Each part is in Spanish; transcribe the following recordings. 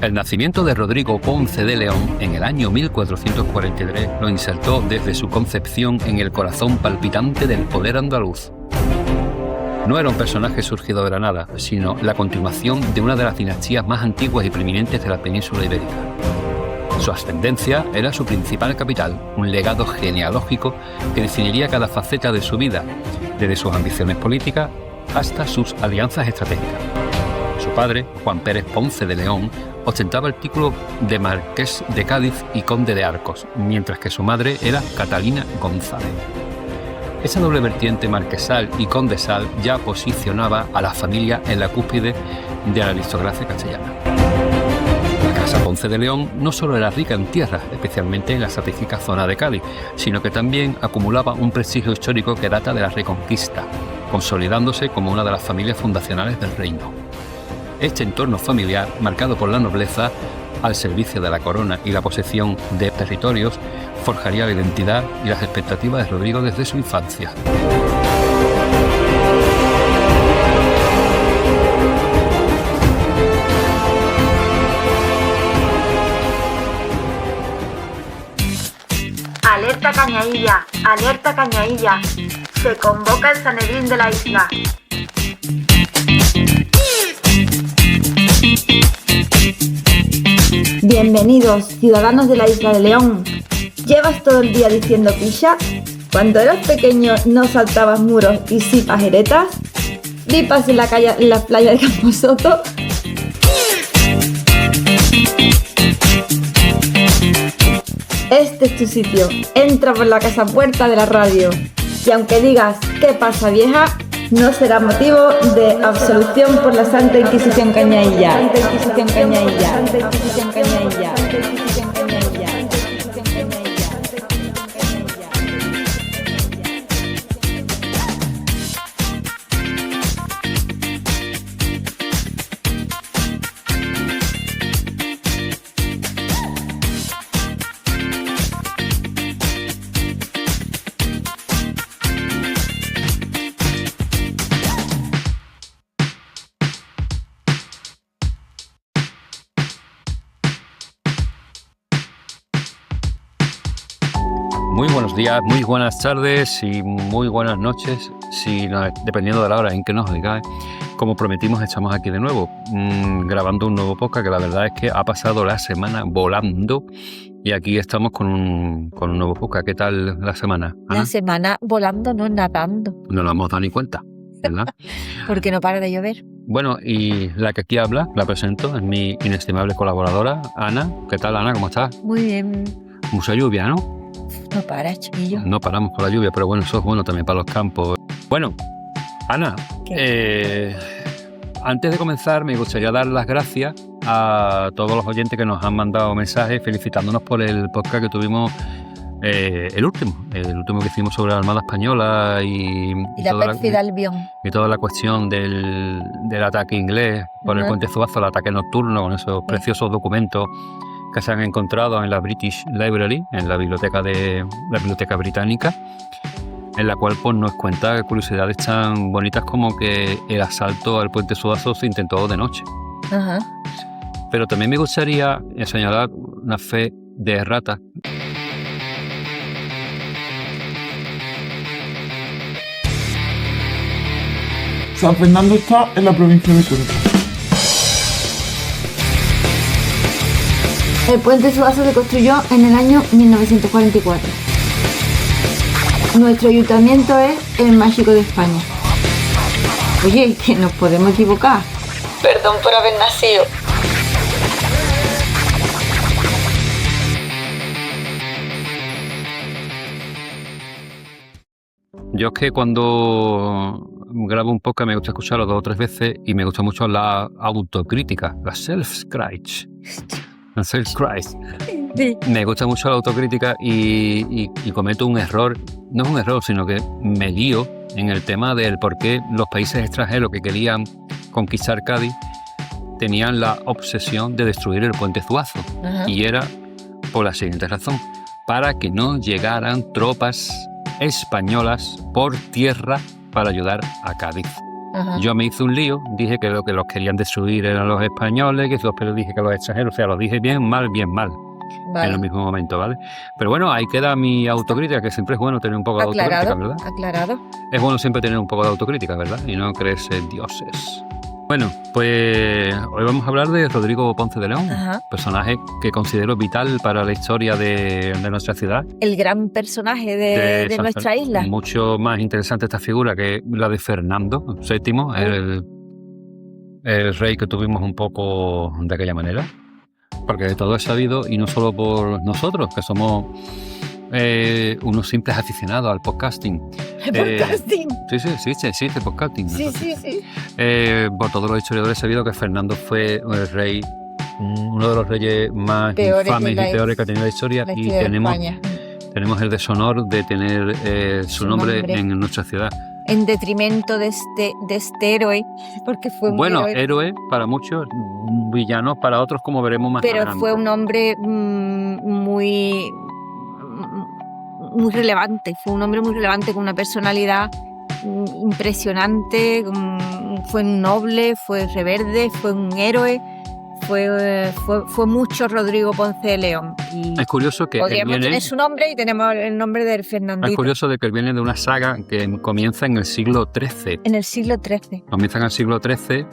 El nacimiento de Rodrigo Ponce de León en el año 1443 lo insertó desde su concepción en el corazón palpitante del poder andaluz. No era un personaje surgido de la nada, sino la continuación de una de las dinastías más antiguas y preeminentes de la península ibérica. Su ascendencia era su principal capital, un legado genealógico que definiría cada faceta de su vida, desde sus ambiciones políticas hasta sus alianzas estratégicas. Su padre, Juan Pérez Ponce de León, ostentaba el título de Marqués de Cádiz y Conde de Arcos, mientras que su madre era Catalina González. Esa doble vertiente marquesal y condesal ya posicionaba a la familia en la cúspide de la aristocracia castellana. La casa Ponce de León no solo era rica en tierras, especialmente en la estratégica zona de Cádiz, sino que también acumulaba un prestigio histórico que data de la Reconquista, consolidándose como una de las familias fundacionales del reino. Este entorno familiar, marcado por la nobleza, al servicio de la corona y la posesión de territorios, forjaría la identidad y las expectativas de Rodrigo desde su infancia. Alerta Cañailla, alerta Cañailla. Se convoca el Sanedrín de la isla. Bienvenidos, ciudadanos de la isla de León. ¿Llevas todo el día diciendo picha? Cuando eras pequeño no saltabas muros y sí pajeretas. ¿Flipas en la playa de Camposoto? Este es tu sitio. Entra por la casa puerta de la radio. Y aunque digas ¿qué pasa, vieja?, no será motivo de absolución por la Santa Inquisición Cañailla. Santa Inquisición Cañailla. Santa Inquisición Cañailla. Santa Inquisición Cañailla. Muy buenos días, muy buenas tardes y muy buenas noches, dependiendo de la hora en que nos oigáis. Como prometimos, estamos aquí de nuevo, grabando un nuevo podcast que la verdad es que ha pasado la semana volando y aquí estamos con un nuevo podcast. ¿Qué tal la semana, Ana? La semana volando, no nadando. No nos hemos dado ni cuenta, ¿verdad? Porque no para de llover. Bueno, y la que aquí habla, la presento, es mi inestimable colaboradora, Ana. ¿Qué tal, Ana? ¿Cómo estás? Muy bien. Mucha lluvia, ¿no? No para, chiquillo. No paramos por la lluvia, pero bueno, eso es bueno también para los campos. Bueno, Ana, antes de comenzar me gustaría dar las gracias a todos los oyentes que nos han mandado mensajes felicitándonos por el podcast que tuvimos, el último que hicimos sobre la Armada Española y la pérfida Albión. Y toda la cuestión del ataque inglés por el Puente Zuazo, el ataque nocturno, con esos preciosos documentos que se han encontrado en la British Library, en la biblioteca británica, en la cual pues, nos cuenta curiosidades tan bonitas como que el asalto al Puente Zuazo se intentó de noche. Ajá. Pero también me gustaría señalar una fe de errata. San Fernando está en la provincia de Cuenca. El Puente Zuazo se construyó en el año 1944. Nuestro ayuntamiento es el más chico de España. Oye, que nos podemos equivocar. Perdón por haber nacido. Yo es que cuando grabo un podcast me gusta escucharlo 2 o 3 veces y me gusta mucho la autocrítica, la self-scratch. Sí. Me gusta mucho la autocrítica y cometo un error. No es un error, sino que me lío en el tema del por qué los países extranjeros que querían conquistar Cádiz tenían la obsesión de destruir el Puente Zuazo. Ajá. Y era por la siguiente razón: para que no llegaran tropas españolas por tierra para ayudar a Cádiz. Ajá. Yo me hice un lío, dije que lo que los querían destruir eran los españoles, que después dije que los extranjeros, o sea, lo dije bien mal, en el mismo momento, ¿vale? Pero bueno, ahí queda mi autocrítica, que siempre es bueno tener un poco de autocrítica, ¿verdad? Aclarado. Es bueno siempre tener un poco de autocrítica, ¿verdad? Y no creerse dioses. Bueno, pues hoy vamos a hablar de Rodrigo Ponce de León, Ajá. personaje que considero vital para la historia de nuestra ciudad. El gran personaje de San nuestra isla. Mucho más interesante esta figura que la de Fernando VII, el rey que tuvimos un poco de aquella manera. Porque de todo es sabido, y no solo por nosotros, que somos unos simples aficionados al podcasting. Podcasting. Sí, el podcasting. Sí. Por todos los historiadores es sabido que Fernando fue el rey, uno de los reyes más Peores infames de y peores que ha tenido la historia, La y historia de tenemos España. el deshonor de tener su nombre en nuestra ciudad. En detrimento de este héroe, porque fue un Héroe para muchos, villano para otros, como veremos más pero adelante. fue un hombre muy relevante, fue un hombre muy relevante con una personalidad impresionante, fue un noble, fue reverde, fue un héroe, fue mucho Rodrigo Ponce de León. Y Es curioso que él podríamos viene, tener su nombre y tenemos el nombre del Fernandito. es curioso de que él viene de una saga que comienza en el siglo XIII. En el siglo XIII. Comienza en el siglo XIII.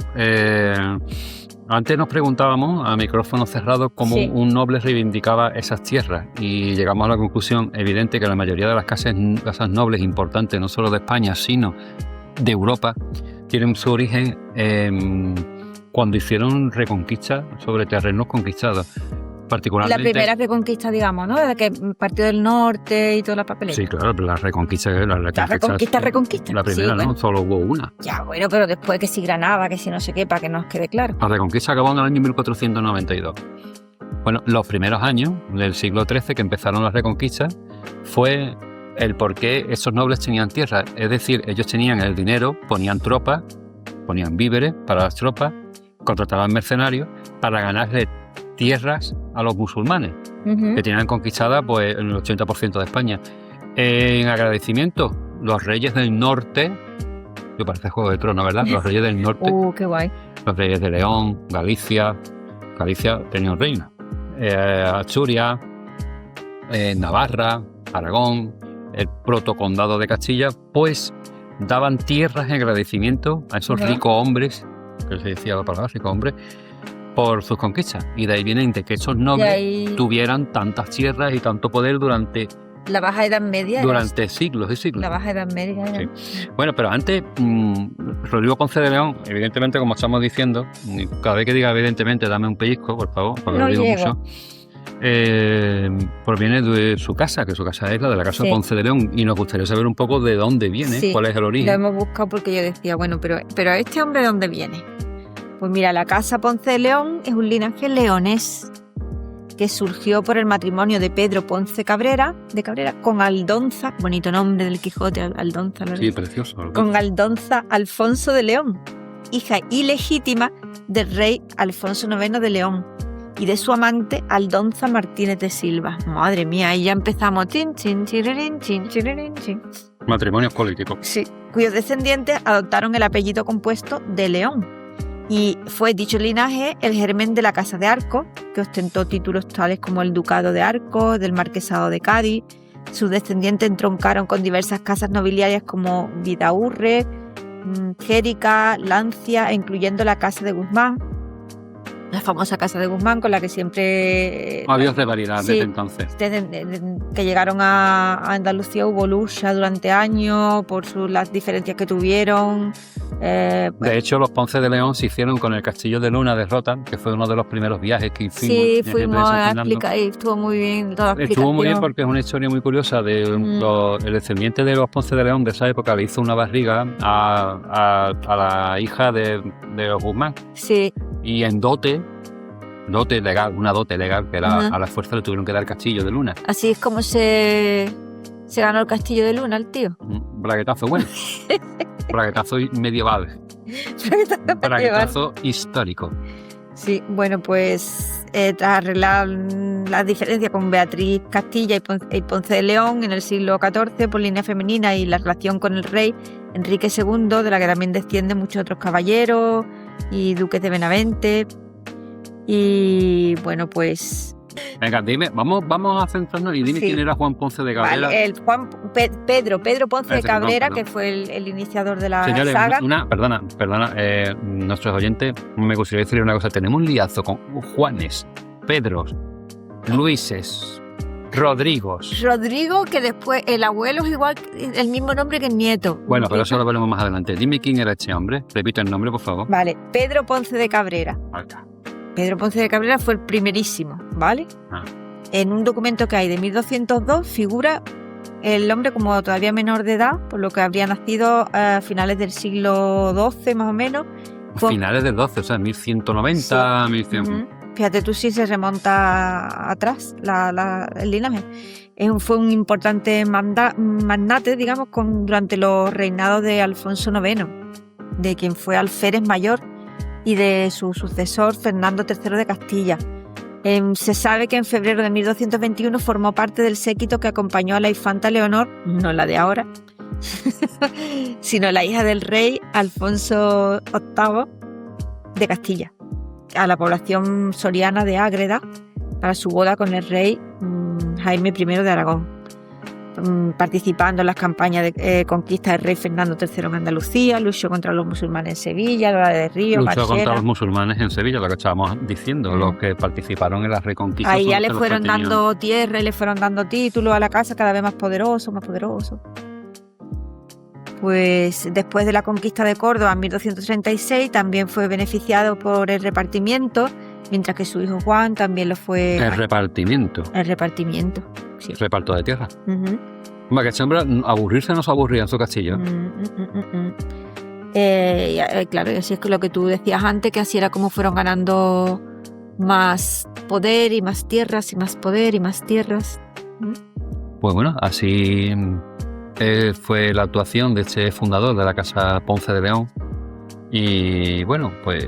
Antes nos preguntábamos a micrófono cerrado cómo Sí. un noble reivindicaba esas tierras, y llegamos a la conclusión evidente que la mayoría de las casas nobles importantes, no solo de España, sino de Europa, tienen su origen cuando hicieron reconquistas sobre terrenos conquistados. Particularmente, La primera reconquista, digamos, ¿no? De que partió del norte y toda la papeleta. Sí, claro, pero la reconquista. La Reconquista. La primera, Sí, ¿no? bueno. Solo hubo una. Ya, bueno, pero después que si Granada, que si no sé qué, para que nos quede claro. La reconquista acabó en el año 1492. Bueno, los primeros años del siglo XIII que empezaron las reconquistas fue el por qué esos nobles tenían tierra. Es decir, ellos tenían el dinero, ponían tropas, ponían víveres para las tropas, contrataban mercenarios para ganarle tierras a los musulmanes, Ujú. que tenían conquistada pues el 80% de España. En agradecimiento, los reyes del norte, yo parece Juego de Tronos, ¿verdad? Los reyes del norte, Qué guay. los reyes de León, Galicia tenía un reino, Asturias, Navarra, Aragón, el protocondado de Castilla, pues daban tierras en agradecimiento a esos Ajá. ricos hombres, que se decía la palabra ricos hombres, por sus conquistas. Y de ahí viene de que esos Y nobles ahí tuvieran tantas tierras y tanto poder durante la Baja Edad Media. siglos y siglos. La Baja Edad Media. Sí. Bueno, pero antes, Rodrigo Ponce de León, evidentemente, como estamos diciendo, cada vez que diga evidentemente, dame un pellizco, por favor, porque No lo digo llego. mucho, proviene de su casa, que su casa es la de la Casa Sí. Ponce de León, y nos gustaría saber un poco de dónde viene, Sí. cuál es el Lo origen. hemos buscado porque yo decía, bueno, pero ¿este hombre de dónde viene? Pues mira, la Casa Ponce de León es un linaje leonés que surgió por el matrimonio de Pedro Ponce de Cabrera con Aldonza, bonito nombre del Quijote, Aldonza, ¿no? Sí, precioso. Con Aldonza Alfonso de León, hija ilegítima del rey Alfonso IX de León y de su amante Aldonza Martínez de Silva. Madre mía, ahí ya empezamos. Chin, chin, chirirín, chin, chirirín, chin. Matrimonios políticos. Sí, cuyos descendientes adoptaron el apellido compuesto de León. Y fue dicho linaje el germen de la Casa de Arcos, que ostentó títulos tales como el Ducado de Arcos, del Marquesado de Cádiz. Sus descendientes entroncaron con diversas casas nobiliarias como Vidaurre, Xérica, Lancia, incluyendo la Casa de Guzmán, la famosa Casa de Guzmán con la que siempre... Había rivalidad Sí. desde entonces. Desde que llegaron a Andalucía hubo lucha durante años por las diferencias que tuvieron. De hecho, los Ponce de León se hicieron con el Castillo de Luna de Rota, que fue uno de los primeros viajes que hicimos. Sí, en el fuimos San a Fernando. explicar y estuvo muy bien toda la Estuvo muy bien explicación. porque es una historia muy curiosa de el descendiente de los Ponce de León de esa época le hizo una barriga a la hija de los Guzmán, Sí, y en dote legal, una dote legal que era Ajá. a la fuerza le tuvieron que dar el Castillo de Luna. así es como se ganó el Castillo de Luna el tío. Un braguetazo bueno. Braguetazo medieval. Braguetazo histórico. Sí, bueno, pues tras arreglar las diferencias con Beatriz Castilla y Ponce de León en el siglo XIV por línea femenina y la relación con el rey, Enrique II, de la que también descienden muchos otros caballeros y duques de Benavente. Y bueno, pues... Venga, dime, vamos a centrarnos y dime quién era Juan Ponce de Cabrera. Vale, Pedro Ponce de Cabrera, que fue el iniciador de la saga. Perdona, nuestros oyentes, me gustaría decirle una cosa. Tenemos un liazo con Juanes, Pedros, Luises, Rodrigos. Rodrigo, que después el abuelo es igual, el mismo nombre que el nieto. Bueno, pero eso lo veremos más adelante. Dime quién era este hombre. Repite el nombre, por favor. Vale, Pedro Ponce de Cabrera. Acá. Pedro Ponce de Cabrera fue el primerísimo, ¿vale? En un documento que hay de 1202 figura el hombre como todavía menor de edad, por lo que habría nacido a finales del siglo XII más o menos. Finales del XII, o sea, 1190, sí. 1100. Fíjate tú si se remonta atrás el linaje. Fue un importante magnate, digamos, durante los reinados de Alfonso IX, de quien fue alférez mayor, y de su sucesor Fernando III de Castilla. Se sabe que en febrero de 1221 formó parte del séquito que acompañó a la infanta Leonor, no la de ahora, sino la hija del rey Alfonso VIII de Castilla, a la población soriana de Ágreda para su boda con el rey Jaime I de Aragón, participando en las campañas de conquista del rey Fernando III en Andalucía, luchó contra los musulmanes en Sevilla, Lola de Río, luchó Marchena. Contra los musulmanes en Sevilla, lo que estábamos diciendo, los que participaron en la reconquista. Ahí ya le fueron dando tierra y le fueron dando títulos a la casa, cada vez más poderoso. Pues después de la conquista de Córdoba en 1236 también fue beneficiado por el repartimiento, mientras que su hijo Juan también lo fue. El repartimiento, sí. Reparto de tierra. Que ese hombre, aburrirse no se aburría en su castillo. Claro, y así es que lo que tú decías antes, que así era como fueron ganando más poder y más tierras y más poder y más tierras. Pues bueno, así fue la actuación de este fundador de la Casa Ponce de León. Y bueno, pues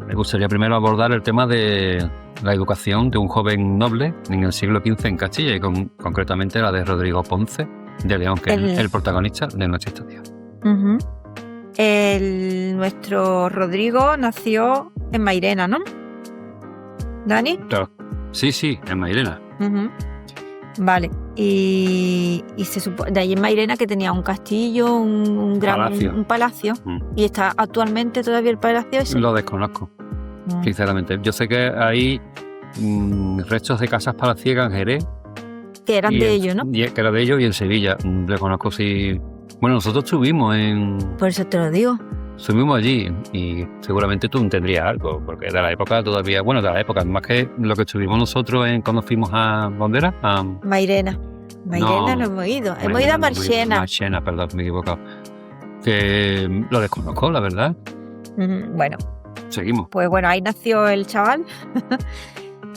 me gustaría primero abordar el tema de la educación de un joven noble en el siglo XV en Castilla, y concretamente la de Rodrigo Ponce de León, que es el protagonista de nuestra historia. Nuestro Rodrigo nació en Mairena, ¿no? ¿Dani? Claro. Sí, en Mairena. Vale, y se supone de ahí en Mairena que tenía un castillo, un palacio. ¿Y está actualmente todavía el palacio ese? Lo desconozco, sinceramente. Yo sé que hay restos de casas palaciegas en Jerez. Que eran de ellos, ¿no? Que era de ellos, y en Sevilla. Desconozco si... Bueno, nosotros estuvimos en... Por eso te lo digo. Subimos allí y seguramente tú tendrías algo, porque de la época todavía, bueno, de la época, más que lo que estuvimos nosotros cuando fuimos a, ¿dónde era? A Mairena. No hemos ido. Hemos ido a Marchena. Marchena, perdón, me he equivocado. Que lo desconozco, la verdad. Bueno. Seguimos. Pues bueno, ahí nació el chaval.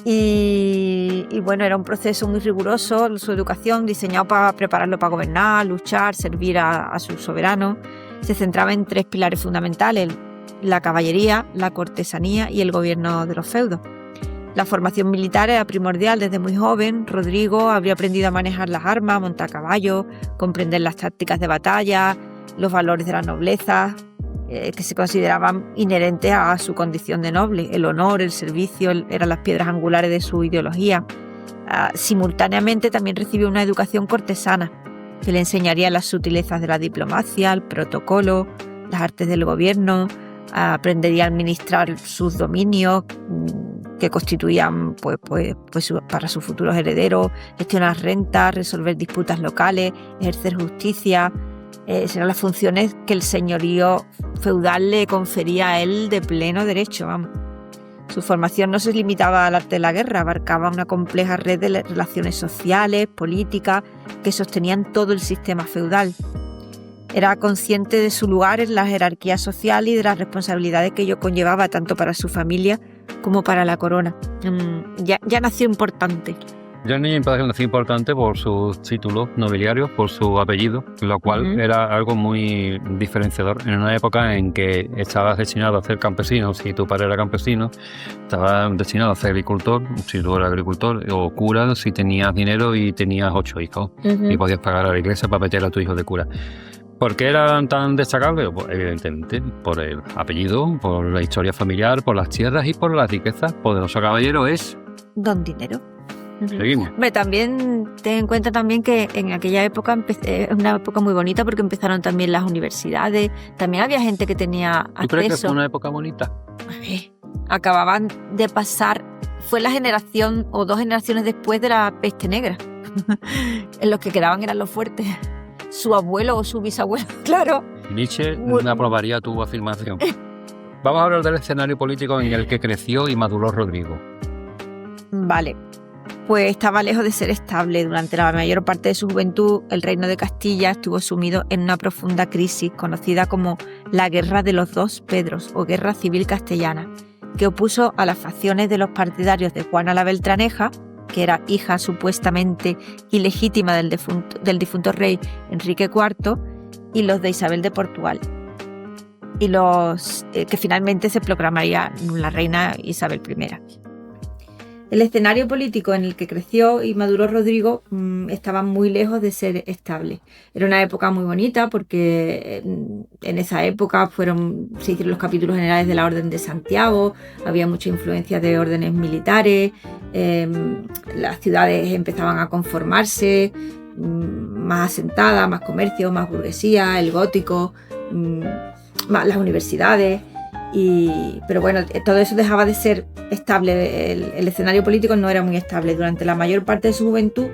Y bueno, era un proceso muy riguroso, su educación, diseñado para prepararlo para gobernar, luchar, servir a su soberano. Se centraba en 3 pilares fundamentales: la caballería, la cortesanía y el gobierno de los feudos. La formación militar era primordial desde muy joven. Rodrigo habría aprendido a manejar las armas, a montar caballos, comprender las tácticas de batalla, los valores de la nobleza, que se consideraban inherentes a su condición de noble. El honor, el servicio eran las piedras angulares de su ideología. Simultáneamente también recibió una educación cortesana, que le enseñaría las sutilezas de la diplomacia, el protocolo, las artes del gobierno. Aprendería a administrar sus dominios, que constituían pues para sus futuros herederos, gestionar rentas, resolver disputas locales, ejercer justicia. Serán las funciones que el señorío feudal le confería a él de pleno derecho, vamos. Su formación no se limitaba al arte de la guerra, abarcaba una compleja red de relaciones sociales, políticas, que sostenían todo el sistema feudal. Era consciente de su lugar en la jerarquía social y de las responsabilidades que ello conllevaba tanto para su familia como para la corona. Ya nació importante. Ya el niño nació importante por sus títulos nobiliarios, por su apellido, lo cual era algo muy diferenciador en una época en que estabas destinado a ser campesino. Si tu padre era campesino, estabas destinado a ser agricultor, si tú eras agricultor, o cura si tenías dinero y tenías 8 hijos y podías pagar a la iglesia para meter a tu hijo de cura. ¿Por qué eran tan destacables? Pues, evidentemente por el apellido, por la historia familiar, por las tierras y por las riquezas. Poderoso caballero es... Don Dinero. Seguimos. Hombre, también ten en cuenta también que en aquella época es una época muy bonita porque empezaron también las universidades, también había gente que tenía ¿Tú crees que acceso. fue una época bonita? A ver, acababan de pasar, fue la generación o 2 generaciones después de la peste negra. En los que quedaban eran los fuertes. Su abuelo o su bisabuelo, claro. Nietzsche no aprobaría tu afirmación. Vamos a hablar del escenario político en el que creció y maduró Rodrigo. Vale, pues estaba lejos de ser estable. Durante la mayor parte de su juventud, el reino de Castilla estuvo sumido en una profunda crisis conocida como la Guerra de los Dos Pedros o Guerra Civil Castellana, que opuso a las facciones de los partidarios de Juana la Beltraneja, que era hija supuestamente ilegítima del difunto rey Enrique IV, y los de Isabel de Portugal, y los que finalmente se proclamaría la reina Isabel I. El escenario político en el que creció y maduró Rodrigo estaba muy lejos de ser estable. Era una época muy bonita porque en esa época se hicieron los capítulos generales de la Orden de Santiago, había mucha influencia de órdenes militares, las ciudades empezaban a conformarse, más asentadas, más comercio, más burguesía, el gótico, las universidades. Pero bueno, todo eso dejaba de ser estable, el escenario político no era muy estable. Durante la mayor parte de su juventud,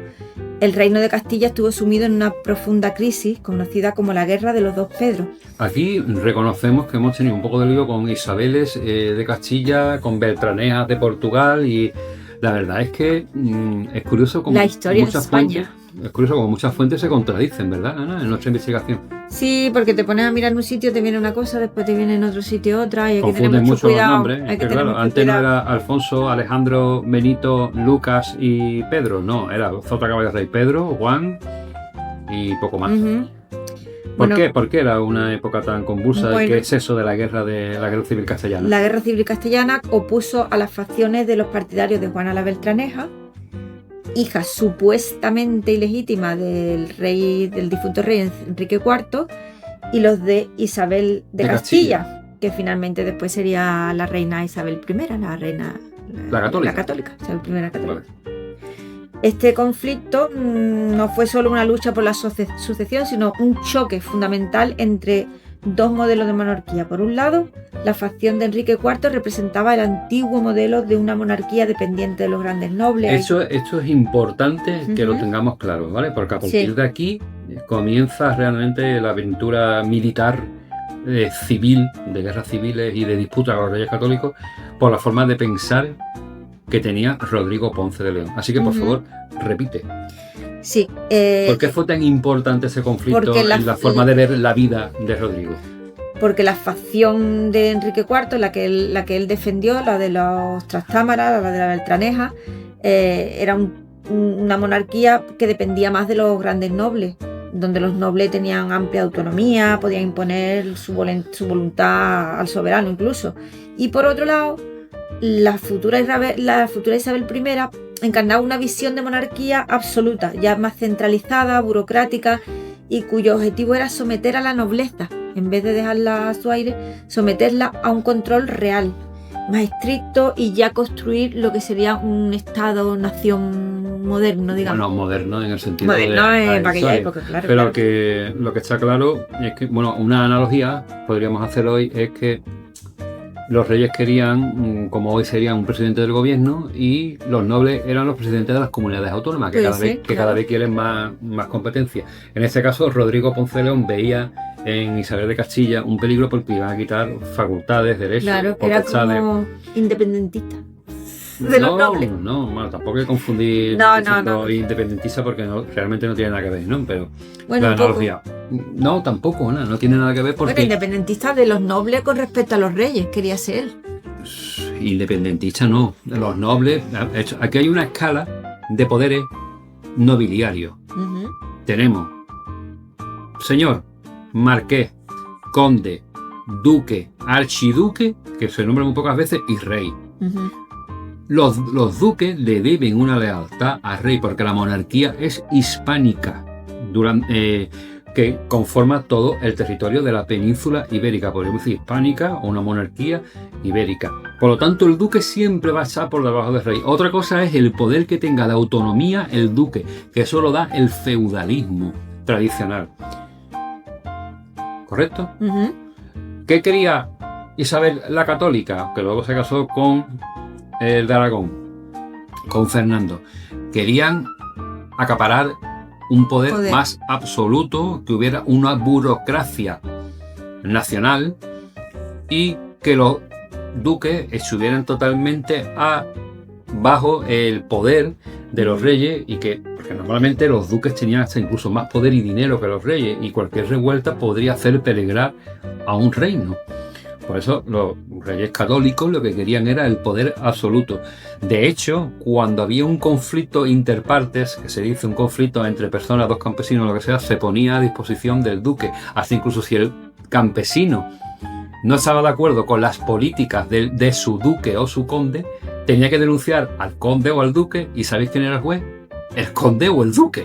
el reino de Castilla estuvo sumido en una profunda crisis conocida como la Guerra de los Dos Pedros. Aquí reconocemos que hemos tenido un poco de lío con Isabeles de Castilla, con Beltranejas de Portugal, y la verdad es que es curioso como la historia de España. Es curioso como muchas fuentes se contradicen, ¿verdad, Ana? En nuestra investigación. Sí, porque te pones a mirar en un sitio, te viene una cosa, después te viene en otro sitio otra, y hay que tener Confunden mucho mucho cuidado. los nombres. Es que claro, antes no era Alfonso, Alejandro, Benito, Lucas y Pedro. No, era Zota Caballo Rey Pedro, Juan y poco más. Uh-huh. ¿Por Bueno, qué? ¿Por qué era una época tan convulsa? Bueno. ¿Qué es eso de la guerra civil castellana? La Guerra Civil Castellana opuso a las facciones de los partidarios de Juana la Beltraneja, hija supuestamente ilegítima del difunto rey Enrique IV, y los de Isabel de Castilla, que finalmente después sería la reina Isabel I, la católica, Isabel I católica. Vale. Este conflicto no fue solo una lucha por la sucesión, sino un choque fundamental entre dos modelos de monarquía. Por un lado, la facción de Enrique IV representaba el antiguo modelo de una monarquía dependiente de los grandes nobles. Esto es importante que lo tengamos claro, ¿vale? Porque a partir de aquí comienza realmente la aventura militar civil, de guerras civiles y de disputa con los reyes católicos, por la forma de pensar que tenía Rodrigo Ponce de León. Así que, por favor, repite. Sí. ¿Por qué fue tan importante ese conflicto en la forma de ver la vida de Rodrigo? Porque la facción de Enrique IV, la que él defendió, la de los Trastámara, la de la Beltraneja, era una monarquía que dependía más de los grandes nobles, donde los nobles tenían amplia autonomía, podían imponer su voluntad al soberano incluso. Y por otro lado, la futura Isabel I encarnaba una visión de monarquía absoluta, ya más centralizada, burocrática, y cuyo objetivo era someter a la nobleza, en vez de dejarla a su aire, someterla a un control real, más estricto, y ya construir lo que sería un Estado-nación moderno, digamos. Bueno, moderno en el sentido moderno de... para aquella época, claro. Pero claro. lo que está claro es que, bueno, una analogía podríamos hacer hoy es que los reyes querían, como hoy serían un presidente del gobierno, y los nobles eran los presidentes de las comunidades autónomas, que cada vez quieren más competencia. En este caso, Rodrigo Ponce de León veía en Isabel de Castilla un peligro porque iban a quitar facultades, derechos, claro, que era como independentista de los nobles. Bueno, tampoco hay que confundir independentista porque realmente no tiene nada que ver, ¿no? Pero bueno, la analogía... No, tampoco, no tiene nada que ver porque... Bueno, independentista de los nobles con respecto a los reyes, quería ser él. Independentista no, los nobles... Aquí hay una escala de poderes nobiliarios. Uh-huh. Tenemos señor, marqués, conde, duque, archiduque, que se nombra muy pocas veces, y rey. Uh-huh. Los duques le deben una lealtad al rey porque la monarquía es hispánica. que conforma todo el territorio de la península ibérica, podríamos decir hispánica o una monarquía ibérica. Por lo tanto, el duque siempre va a estar por debajo del rey. Otra cosa es el poder que tenga de autonomía el duque, que eso lo da el feudalismo tradicional. ¿Correcto? ¿Qué quería Isabel la Católica? Que luego se casó con el de Aragón, con Fernando. Querían acaparar un poder más absoluto, que hubiera una burocracia nacional y que los duques estuvieran totalmente bajo el poder de los reyes, y porque normalmente los duques tenían hasta incluso más poder y dinero que los reyes, y cualquier revuelta podría hacer peligrar a un reino. Por eso los reyes católicos lo que querían era el poder absoluto. De hecho, cuando había un conflicto interpartes, que se dice un conflicto entre personas, dos campesinos, lo que sea, se ponía a disposición del duque. Hasta incluso si el campesino no estaba de acuerdo con las políticas de su duque o su conde, tenía que denunciar al conde o al duque. ¿Y sabéis quién era el juez? El conde o el duque.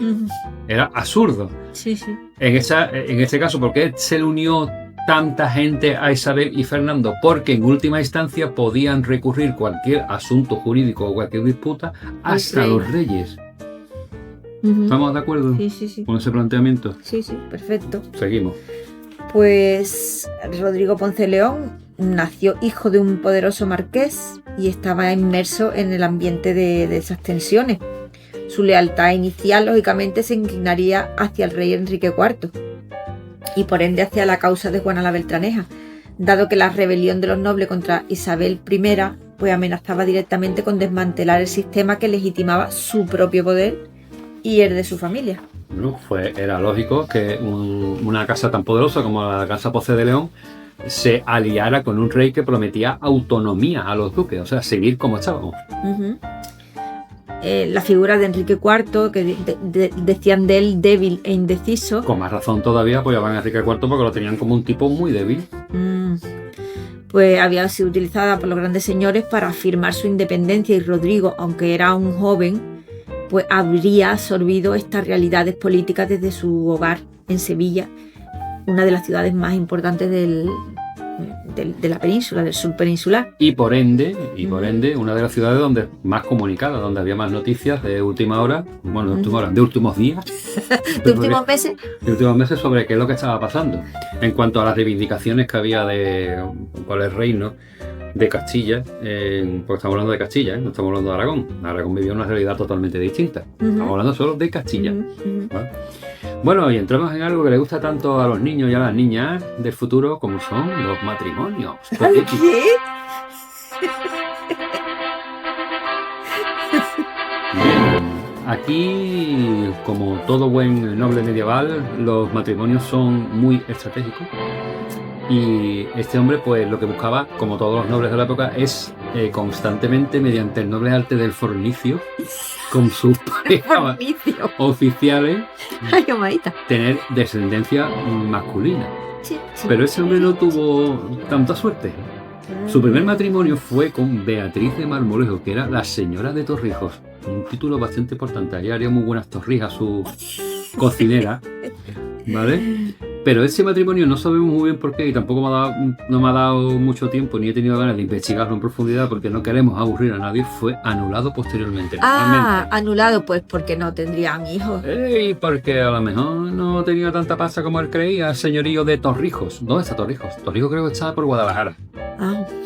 Era absurdo. Sí, sí. En este caso, ¿por qué se le unió tanta gente a Isabel y Fernando? Porque en última instancia podían recurrir cualquier asunto jurídico o cualquier disputa hasta los reyes. ¿Estamos de acuerdo con ese planteamiento? Sí, sí, perfecto. Seguimos. Pues Rodrigo Ponce León nació hijo de un poderoso marqués y estaba inmerso en el ambiente de esas tensiones. Su lealtad inicial, lógicamente, se inclinaría hacia el rey Enrique IV y por ende hacia la causa de Juana la Beltraneja, dado que la rebelión de los nobles contra Isabel I pues amenazaba directamente con desmantelar el sistema que legitimaba su propio poder y el de su familia. Bueno, era lógico que una casa tan poderosa como la casa Ponce de León se aliara con un rey que prometía autonomía a los duques, o sea, seguir como estábamos. La figura de Enrique IV, que decían de él débil e indeciso. Con más razón todavía apoyaban a Enrique IV porque lo tenían como un tipo muy débil. Pues había sido utilizada por los grandes señores para afirmar su independencia, y Rodrigo, aunque era un joven, pues habría absorbido estas realidades políticas desde su hogar en Sevilla, una de las ciudades más importantes de la península, del sur peninsular. Y por ende, una de las ciudades donde más comunicada, donde había más noticias de última hora, bueno, de última hora, de últimos días. ¿De últimos meses? De últimos meses, sobre qué es lo que estaba pasando. En cuanto a las reivindicaciones que había por el reino de Castilla, porque estamos hablando de Castilla, no estamos hablando de Aragón. Aragón vivía una realidad totalmente distinta. Estamos hablando solo de Castilla. ¿Vale? Bueno, y entramos en algo que le gusta tanto a los niños y a las niñas del futuro, como son los matrimonios. ¿Qué? Bien, aquí, como todo buen noble medieval, los matrimonios son muy estratégicos. Y este hombre, pues lo que buscaba, como todos los nobles de la época, es constantemente, mediante el noble arte del fornicio, con sus parejas oficiales, tener descendencia masculina. Pero ese hombre no tuvo tanta suerte. Su primer matrimonio fue con Beatriz de Marmolejo, que era la señora de Torrijos. Un título bastante importante. Allí haría muy buenas torrijas su cocinera, ¿vale? Pero ese matrimonio no sabemos muy bien por qué, y tampoco no me ha dado mucho tiempo, ni he tenido ganas de investigarlo en profundidad, porque no queremos aburrir a nadie. Fue anulado posteriormente. Anulado, pues porque no tendrían hijos. Y porque a lo mejor no tenía tanta pasta como él creía, el señorío de Torrijos. ¿Dónde está Torrijos? Torrijos creo que está por Guadalajara.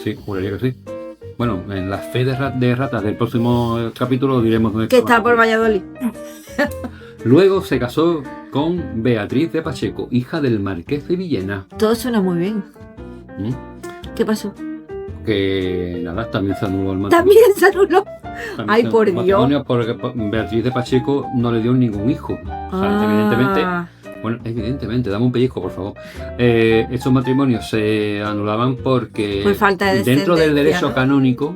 Sí, juraría que sí. Bueno, en la fe de ratas del próximo capítulo diremos dónde que está por Valladolid. Luego se casó con Beatriz de Pacheco, hija del marqués de Villena. Todo suena muy bien. ¿Qué pasó? Que nada, también se anuló el matrimonio. ¿También se anuló? Ay, por Dios. Porque Beatriz de Pacheco no le dio ningún hijo. O sea, evidentemente, dame un pellizco, por favor. Estos matrimonios se anulaban porque por falta de dentro del derecho canónico,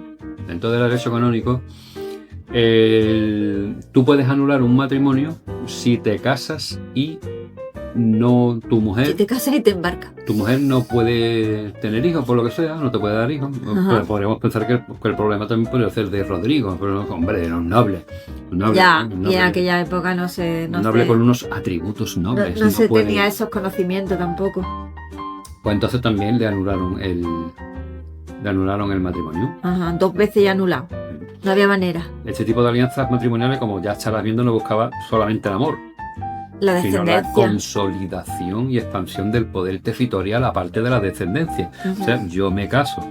tú puedes anular un matrimonio si te casas y no, tu Si mujer te casas y te embarcas. no puede tener hijos, por lo que sea, no te puede dar hijos. Pero podríamos pensar que el problema también podría ser de Rodrigo, pero no, hombre, era un noble. Ya, un y en aquella época no se... un noble con unos atributos nobles. no se puede- tenía esos conocimientos tampoco. Pues entonces también le anularon el matrimonio. Ajá, 2 veces ya anulado. No había manera. Este tipo de alianzas matrimoniales, como ya estarás viendo, no buscaba solamente el amor, La sino la descendencia. consolidación y expansión del poder territorial aparte de la descendencia. Ujú. O sea, yo me caso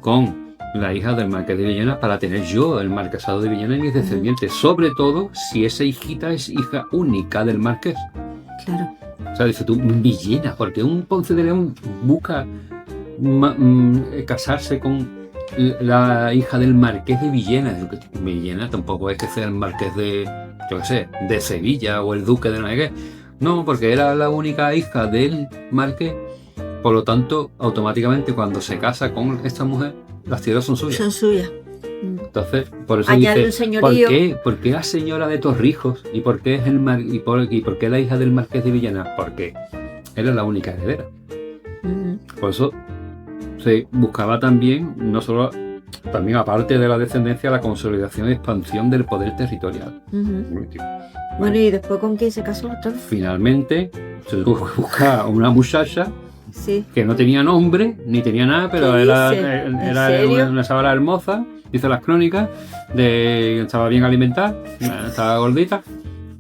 con la hija del marqués de Villena para tener yo el marquesado de Villena y mis descendientes, sobre todo si esa hijita es hija única del marqués. Claro. O sea, dice tú, Villena, porque un Ponce de León busca casarse con la hija del marqués de Villena. Villena tampoco es que sea el marqués de, yo qué sé, de Sevilla o el duque de no sé qué. No, porque era la única hija del marqués. Por lo tanto, automáticamente cuando se casa con esta mujer, las tierras son suyas. Son suyas. Entonces, por eso Añade dice, un señorío. ¿por qué la señora de Torrijos? ¿Y por qué es y por qué la hija del marqués de Villena? Porque era la única heredera. Ujú. Por eso se buscaba también, no solo, también aparte de la descendencia, la consolidación y expansión del poder territorial. Ujú. Bueno, ¿y después con quién se casó? Entonces? Finalmente, se tuvo que buscar una muchacha Sí. que no tenía nombre ni tenía nada, pero ¿Qué era dice? ¿En era serio? una chavala hermosa, dice las crónicas, estaba bien alimentada, estaba gordita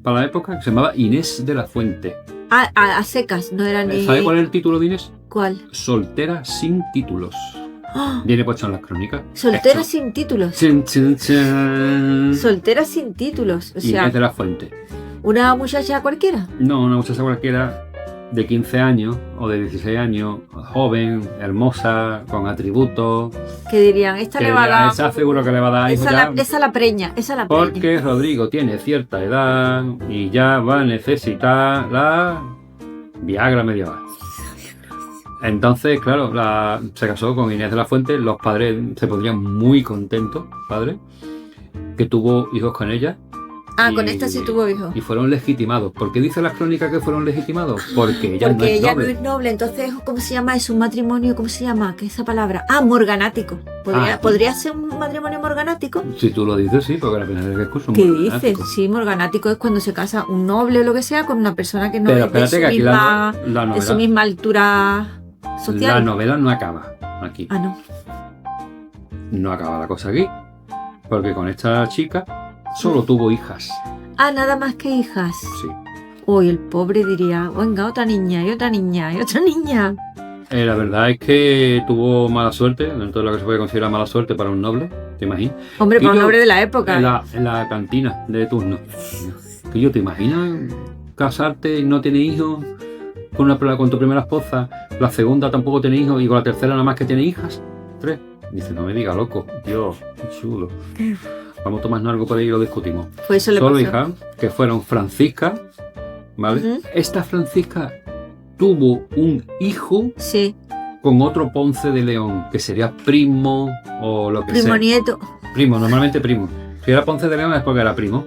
para la época, que se llamaba Inés de la Fuente. Ah, a secas, no era ni... ¿Sabe cuál es el título de Inés? ¿Cuál? Soltera sin títulos. ¡Ah! Viene puesto en las crónicas. Soltera Esto. sin títulos. Chin, chin, chin. Soltera sin títulos. O sea, Inés de la Fuente. una muchacha cualquiera. No, una muchacha cualquiera de 15 años o de 16 años, joven, hermosa, con atributos. Que dirían, esta Que le va a ya dar... esa seguro que le va a dar hijos ya, Esa la preña, esa la preña. porque Rodrigo tiene cierta edad y ya va a necesitar la Viagra medieval. Entonces, claro, se casó con Inés de la Fuente. Los padres se pondrían muy contentos, padre, que tuvo hijos con ella. Ah, Y- con esta sí tuvo hijos. Y fueron legitimados. ¿Por qué dice las crónicas que fueron legitimados? Porque ella no Porque es ella noble. no es noble, entonces, ¿cómo se llama? Es un matrimonio, ¿cómo se llama? ¿Qué es esa palabra? Ah, morganático. Ah. ¿Podría ser un matrimonio morganático? Si tú lo dices, sí, porque la primera vez que escucho. ¿Qué muy dices? fanático. Sí, morganático es cuando se casa un noble o lo que sea con una persona que no Pero es de espérate su, que aquí misma, la de su novela, misma altura la social. novela no acaba aquí. Ah, no. No acaba la cosa aquí. Porque con esta chica solo tuvo hijas. Ah, nada más que hijas. Sí. Uy, el pobre diría, venga, otra niña, y otra niña, y otra niña. La verdad es que tuvo mala suerte, dentro de lo que se puede considerar mala suerte para un noble, ¿te imaginas? Hombre, para un Pillo noble de la época. En la cantina de turno. Que yo te imaginas casarte y no tener hijos con tu primera esposa, la segunda tampoco tiene hijos y con la tercera nada más que tiene hijas. 3. Dice, no me diga loco, Dios, qué chulo. Vamos a tomarnos algo por ahí y lo discutimos. Pues eso le Solo pasó. hijas que fueron Francisca, ¿vale? Ujú. Esta Francisca tuvo un hijo Sí, con otro Ponce de León, que sería primo o lo que primo sea. nieto. Primo, normalmente primo. Si era Ponce de León es porque era primo,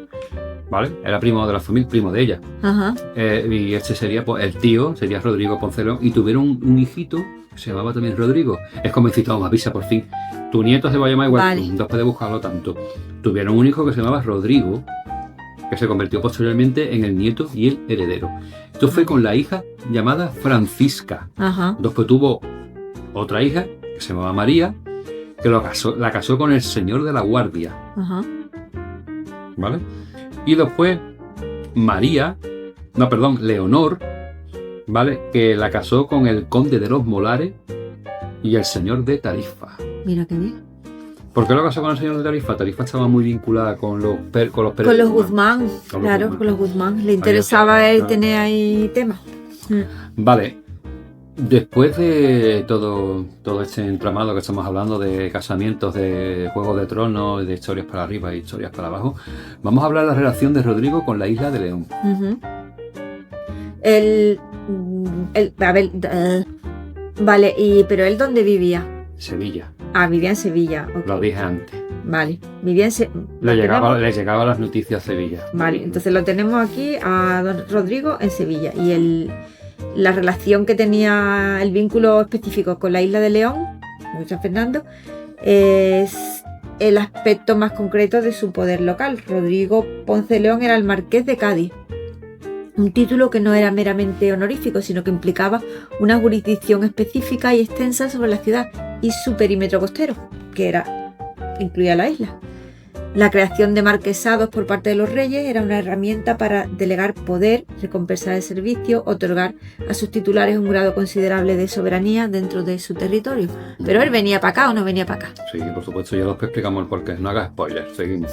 ¿vale? Era primo de la familia, primo de ella. Ajá. Y este sería, pues, el tío, sería Rodrigo Ponce de León. Y tuvieron un hijito que se llamaba también Rodrigo. Es como decir, toma, avisa por fin. Tu nieto se va a llamar igual, Vale. después de buscarlo tanto. Tuvieron un hijo que se llamaba Rodrigo, que se convirtió posteriormente en el nieto y el heredero. Esto fue con la hija llamada Francisca. Ajá. Después tuvo otra hija que se llamaba María, que la casó con el señor de la guardia, Ajá. ¿vale? Y después Leonor, ¿vale? Que la casó con el conde de los Molares y el señor de Tarifa. Mira qué bien. ¿Por qué lo casó con el señor de Tarifa? Tarifa estaba muy vinculada con los Pérez Con los Guzmán. Guzmán, Con los claro, Guzmán. con los Guzmán. Le interesaba Claro. tener ahí temas. Vale. Después de todo este entramado que estamos hablando de casamientos, de Juegos de Tronos, de historias para arriba y historias para abajo, vamos a hablar de la relación de Rodrigo con la isla de León. Ujú. A ver, vale, pero él dónde vivía? Sevilla, Ah, vivía en Sevilla. Ok. lo dije antes. Vale, vivía en Le llegaba las noticias a Sevilla. Vale, entonces lo tenemos aquí a don Rodrigo en Sevilla. Y la relación que tenía, el vínculo específico con la isla de León, con San Fernando, es el aspecto más concreto de su poder local. Rodrigo Ponce de León era el marqués de Cádiz. Un título que no era meramente honorífico, sino que implicaba una jurisdicción específica y extensa sobre la ciudad y su perímetro costero, que incluía la isla. La creación de marquesados por parte de los reyes era una herramienta para delegar poder, recompensar el servicio, otorgar a sus titulares un grado considerable de soberanía dentro de su territorio. Pero él venía para acá o no venía para acá. Sí, por supuesto, ya después explicamos el porqué. No hagas spoilers, seguimos.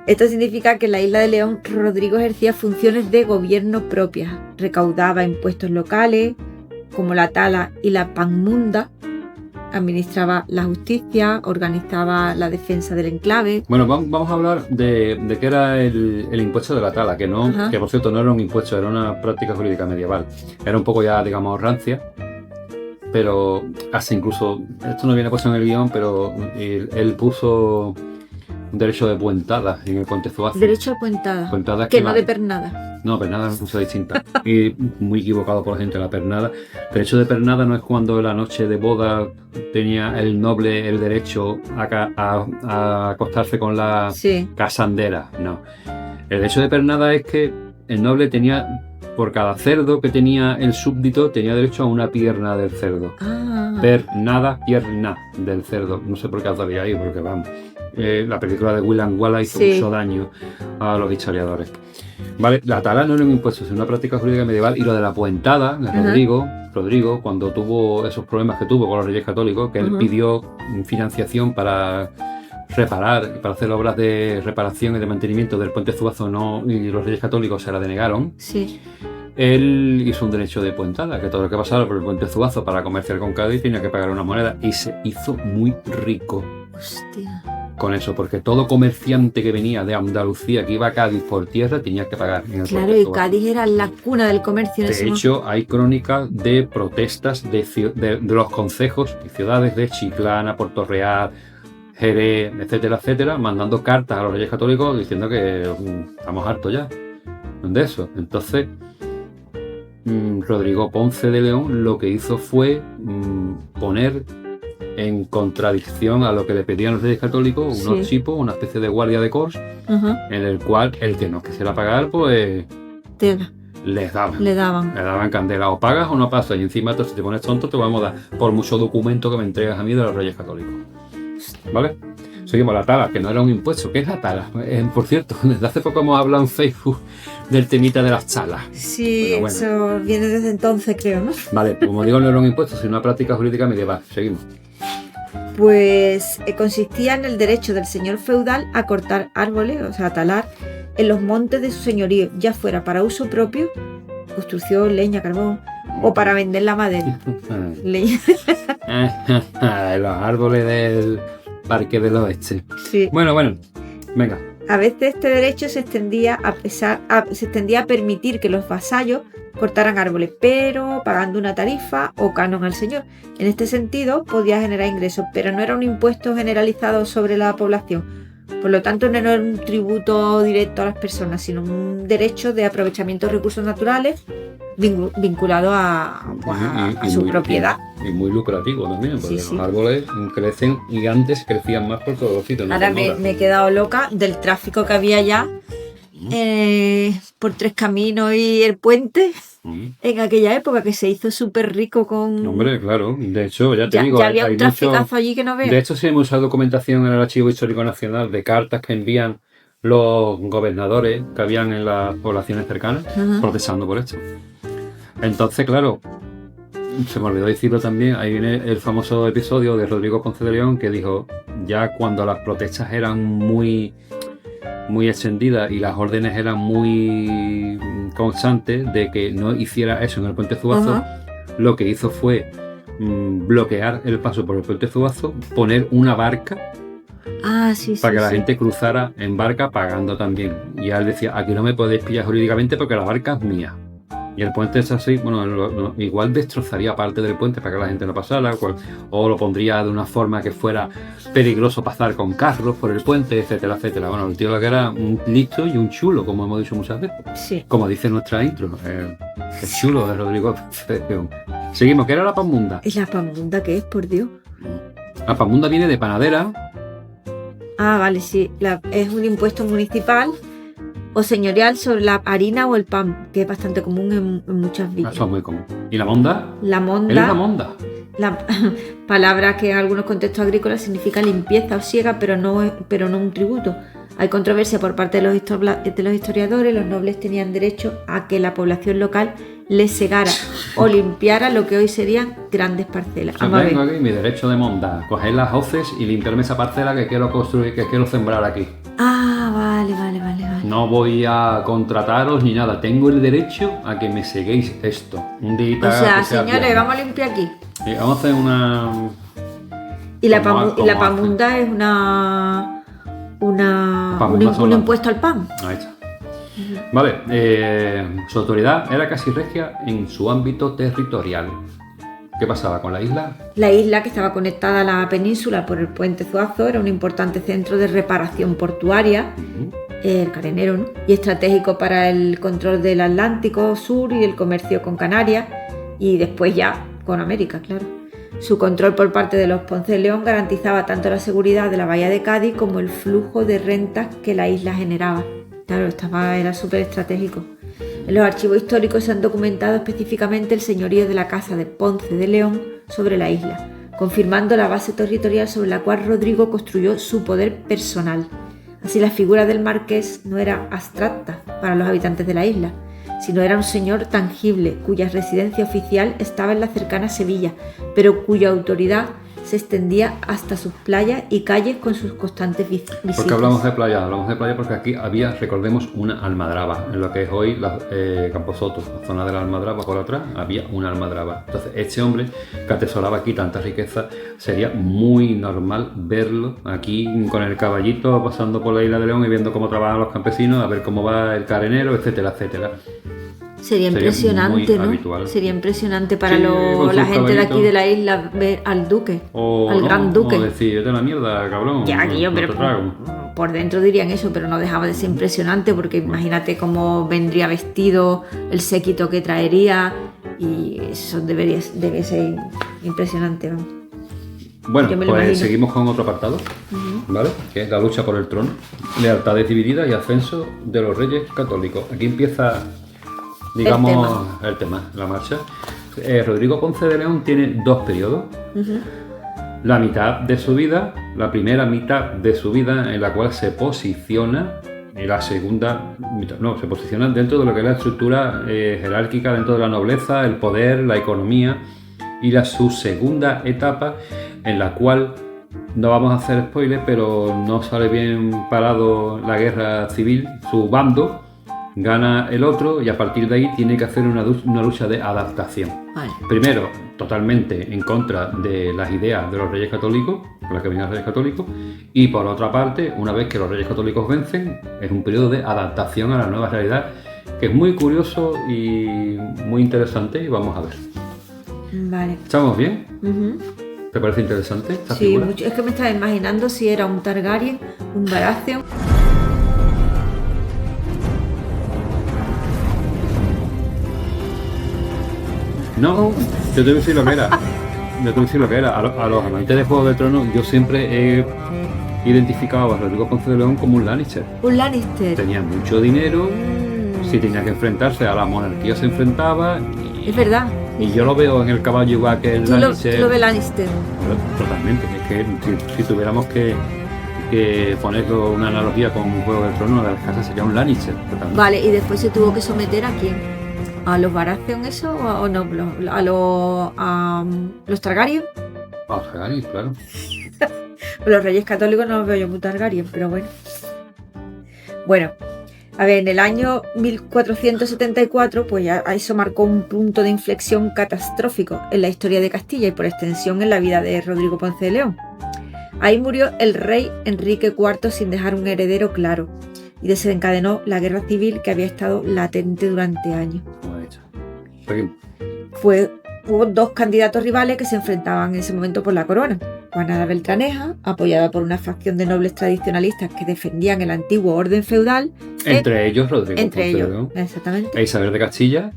Esto significa que en la isla de León, Rodrigo ejercía funciones de gobierno propias. Recaudaba impuestos locales, como la tala y la panmunda. Administraba la justicia, organizaba la defensa del enclave. Bueno, vamos a hablar de qué era el impuesto de la tala, que por cierto no era un impuesto, era una práctica jurídica medieval. Era un poco ya, digamos, rancia, pero hasta incluso, esto no viene puesto en el guión, pero él puso un derecho de puentada en el Puente Zuazo. Derecho de puentada. Puentada que no de pernada. No, pernada es una cosa distinta. Y muy equivocado por la gente la pernada. Derecho de pernada no es cuando la noche de boda tenía el noble el derecho a acostarse con la casandera. No. El derecho de pernada es que el noble tenía, por cada cerdo que tenía el súbdito, tenía derecho a una pierna del cerdo. Pernada, pierna del cerdo. No sé por qué sabía ahí, porque vamos. La película de William Wallace hizo mucho daño a los historiadores. Vale, la tala no era un impuesto, sino una práctica jurídica medieval. Y lo de la puentada de Rodrigo, cuando tuvo esos problemas que tuvo con los reyes católicos, que él pidió financiación para reparar, para hacer obras de reparación y de mantenimiento del Puente Zuazo, y los reyes católicos se la denegaron. Sí. Él hizo un derecho de puentada, que todo lo que pasara por el Puente Zuazo para comerciar con Cádiz tenía que pagar una moneda, y se hizo muy rico. Hostia. Con eso, porque todo comerciante que venía de Andalucía, que iba a Cádiz por tierra, tenía que pagar. Claro, y Cádiz era la cuna del comercio. De hecho, hay crónicas de protestas de los concejos y ciudades de Chiclana, Puerto Real, Jerez, etcétera, etcétera, mandando cartas a los reyes católicos diciendo que estamos hartos ya de eso. Entonces, Rodrigo Ponce de León lo que hizo fue poner en contradicción a lo que le pedían los reyes católicos unos chipos, una especie de guardia de corps, en el cual el que no quisiera pagar, pues le daban candela, o pagas o no pasas, y encima si te pones tonto te vamos a dar por mucho documento que me entregas a mí de los reyes católicos. ¿Vale? Seguimos, la tala, que no era un impuesto. ¿Qué es la tala? Por cierto, desde hace poco hemos hablado en Facebook del temita de las talas. Sí, bueno. Eso viene desde entonces, creo, ¿no? Vale, como digo, no era un impuesto, sino una práctica jurídica medieval. Seguimos. Pues consistía en el derecho del señor feudal a cortar árboles, o sea, a talar, en los montes de su señorío, ya fuera para uso propio, construcción, leña, carbón, o para vender la madera. Leña. Los árboles del Parque del Oeste. Sí. Bueno, venga. A veces este derecho se extendía a permitir que los vasallos cortaran árboles, pero pagando una tarifa o canon al señor. En este sentido, podía generar ingresos, pero no era un impuesto generalizado sobre la población. Por lo tanto, no era un tributo directo a las personas, sino un derecho de aprovechamiento de recursos naturales vinculado a su propiedad. Y muy lucrativo también, porque los árboles crecen y antes crecían más por todos los sitios. Ahora me he quedado loca del tráfico que había ya por Tres Caminos y el puente en aquella época, que se hizo súper rico con... Hombre, claro, de hecho, ya te digo... Ya había un traficazo allí que no veas. De hecho, sí hemos usado documentación en el Archivo Histórico Nacional de cartas que envían los gobernadores que habían en las poblaciones cercanas protestando por esto. Entonces, claro, se me olvidó decirlo también, ahí viene el famoso episodio de Rodrigo Ponce de León, que dijo, ya cuando las protestas eran muy extendidas y las órdenes eran muy constantes de que no hiciera eso en el Puente Zuazo, lo que hizo fue bloquear el paso por el Puente Zuazo, poner una barca para que la gente cruzara en barca pagando también. Y él decía, aquí no me podéis pillar jurídicamente porque la barca es mía. Y el puente es así, bueno, igual destrozaría parte del puente para que la gente no pasara, o lo pondría de una forma que fuera peligroso pasar con carros por el puente, etcétera, etcétera. Bueno, el tío lo que era un listo y un chulo, como hemos dicho muchas veces. Sí. Como dice nuestra intro, el chulo de Rodrigo. Seguimos, ¿qué era la panmunda? ¿Y la panmunda qué es, por Dios? La panmunda viene de panadera. Ah, vale, sí. Es un impuesto municipal o señorial sobre la harina o el pan, que es bastante común en muchas villas. Eso es muy común. ¿Y la monda? La monda. ¿Qué es la monda? La palabra que en algunos contextos agrícolas significa limpieza o siega, pero no un tributo. Hay controversia por parte de los historiadores. Los nobles tenían derecho a que la población local les segara o limpiara lo que hoy serían grandes parcelas. Yo tengo aquí mi derecho de monda, coger las hoces y limpiarme esa parcela que quiero construir, que quiero sembrar aquí. Ah, vale. No voy a contrataros ni nada, tengo el derecho a que me seguéis esto. Un día. O sea, señores, vamos a limpiar aquí. Vamos a hacer una. Y la panmunda es un impuesto al pan. Ahí está. Vale, su autoridad era casi regia en su ámbito territorial. ¿Qué pasaba con la isla? La isla, que estaba conectada a la península por el puente Zuazo, era un importante centro de reparación portuaria, el carenero, ¿no? Y estratégico para el control del Atlántico Sur y el comercio con Canarias, y después ya con América, claro. Su control por parte de los Ponce de León garantizaba tanto la seguridad de la bahía de Cádiz como el flujo de rentas que la isla generaba. Claro, era súper estratégico. En los archivos históricos se han documentado específicamente el señorío de la Casa de Ponce de León sobre la isla, confirmando la base territorial sobre la cual Rodrigo construyó su poder personal. Así, la figura del marqués no era abstracta para los habitantes de la isla, sino era un señor tangible cuya residencia oficial estaba en la cercana Sevilla, pero cuya autoridad se extendía hasta sus playas y calles con sus constantes visitas. ¿Por qué hablamos de playa? Hablamos de playa porque aquí había, recordemos, una almadraba. En lo que es hoy Camposoto, la zona de la almadraba por atrás, había una almadraba. Entonces, este hombre que atesoraba aquí tanta riqueza, sería muy normal verlo aquí con el caballito pasando por la isla de León y viendo cómo trabajan los campesinos, a ver cómo va el carenero, etcétera, etcétera. Sería impresionante, ¿no? Habitual. Sería impresionante para la gente de aquí de la isla ver al duque, al gran duque. O decir, vete a la mierda, cabrón. Ya, aquí yo, pero por dentro dirían eso, pero no dejaba de ser impresionante porque imagínate cómo vendría vestido, el séquito que traería, y eso debe ser impresionante, vamos. Bueno, pues seguimos con otro apartado, ¿vale? Que es la lucha por el trono, lealtades divididas y ascenso de los reyes católicos. Aquí empieza, digamos, el tema, la marcha. Rodrigo Ponce de León tiene dos periodos. La mitad de su vida, la primera mitad de su vida en la cual se posiciona, y la segunda mitad, no, se posiciona dentro de lo que es la estructura jerárquica, dentro de la nobleza, el poder, la economía, y su segunda etapa en la cual, no vamos a hacer spoiler, pero no sale bien parado la guerra civil, su bando gana el otro y a partir de ahí tiene que hacer una lucha de adaptación. Vale. Primero, totalmente en contra de las ideas de los reyes católicos, con las que venían los reyes católicos, y por otra parte, una vez que los reyes católicos vencen, es un periodo de adaptación a la nueva realidad, que es muy curioso y muy interesante, y vamos a ver. Vale. ¿Estamos bien? ¿Te parece interesante esta figura? Sí, es que me estaba imaginando si era un Targaryen, un Baratheon. No, yo te voy a decir lo que era. A los amantes de Juego de Tronos, yo siempre he identificado a Rodrigo Ponce de León como un Lannister. Un Lannister. Tenía mucho dinero, si tenía que enfrentarse a la monarquía se enfrentaba. Es verdad. Y yo lo veo en el caballo igual que el Lannister. Tú lo ves Lannister. Totalmente. Es que si tuviéramos que poner una analogía con un Juego de Tronos, de las casas sería un Lannister. Totalmente. Vale, y después se tuvo que someter a quién. ¿A los Baratheon eso o no? ¿A los Targaryen? A los Targaryen, claro. Los reyes católicos no los veo yo muy Targaryen, pero bueno. Bueno, a ver, en el año 1474, pues ya eso marcó un punto de inflexión catastrófico en la historia de Castilla y por extensión en la vida de Rodrigo Ponce de León. Ahí murió el rey Enrique IV sin dejar un heredero claro y desencadenó la guerra civil que había estado latente durante años. Seguimos. Pues hubo dos candidatos rivales que se enfrentaban en ese momento por la corona. Juana la Beltraneja, apoyada por una facción de nobles tradicionalistas que defendían el antiguo orden feudal. Entre ellos Rodrigo Entre Ponce de ellos, León. exactamente. E Isabel de Castilla.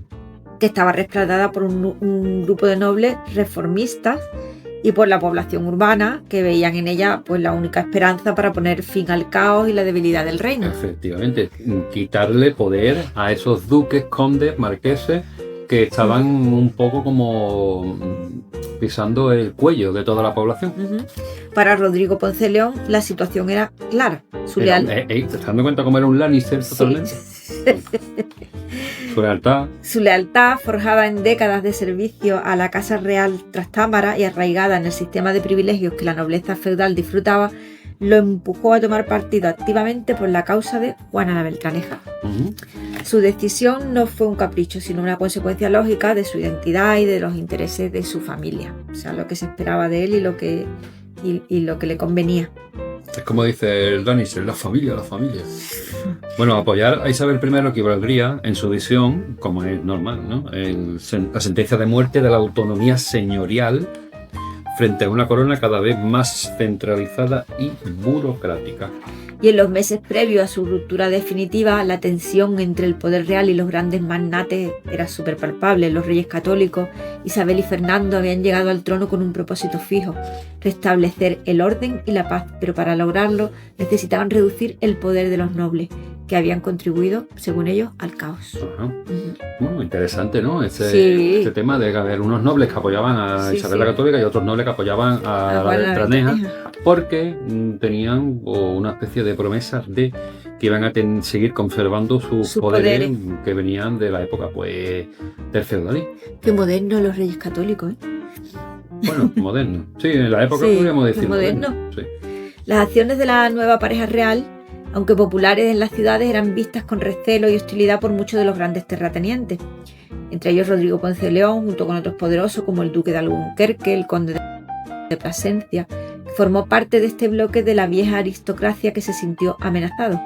Que estaba respaldada por un grupo de nobles reformistas y por la población urbana, que veían en ella pues la única esperanza para poner fin al caos y la debilidad del reino. Efectivamente, quitarle poder a esos duques, condes, marqueses que estaban un poco como pisando el cuello de toda la población. Ujú. Para Rodrigo Ponce de León la situación era clara. Su lealtad. ¿Te estás dando cuenta cómo era un Lannister totalmente? Su lealtad. Su lealtad, forjada en décadas de servicio a la Casa Real Trastámara y arraigada en el sistema de privilegios que la nobleza feudal disfrutaba, lo empujó a tomar partido activamente por la causa de Juana la Beltraneja. Uh-huh. Su decisión no fue un capricho, sino una consecuencia lógica de su identidad y de los intereses de su familia. O sea, lo que se esperaba de él y lo que le convenía. Es como dice el Lannister, la familia, la familia. Bueno, apoyar a Isabel I equivaldría, en su visión, como es normal, ¿no? La sentencia de muerte de la autonomía señorial frente a una corona cada vez más centralizada y burocrática. Y en los meses previos a su ruptura definitiva, la tensión entre el poder real y los grandes magnates era súper palpable. Los reyes católicos, Isabel y Fernando, habían llegado al trono con un propósito fijo: restablecer el orden y la paz, pero para lograrlo necesitaban reducir el poder de los nobles, que habían contribuido, según ellos, al caos. Ajá. Ujú. Bueno, interesante, ¿no? Sí. Este tema de haber unos nobles que apoyaban a Sí, Isabel sí. la Católica y otros nobles que apoyaban a la Juana la Beltraneja, Beltraneja. porque tenían una especie de promesas de que iban a seguir conservando sus Sus poderes poderes. que venían de la época pues del feudalismo. Qué modernos los reyes católicos, ¿eh? Bueno, moderno. Sí, en la época Sí, podríamos decir moderno. Sí. Las acciones de la nueva pareja real, aunque populares en las ciudades, eran vistas con recelo y hostilidad por muchos de los grandes terratenientes. Entre ellos Rodrigo Ponce de León, junto con otros poderosos como el duque de Albuquerque, el conde de Plasencia, que formó parte de este bloque de la vieja aristocracia que se sintió amenazado.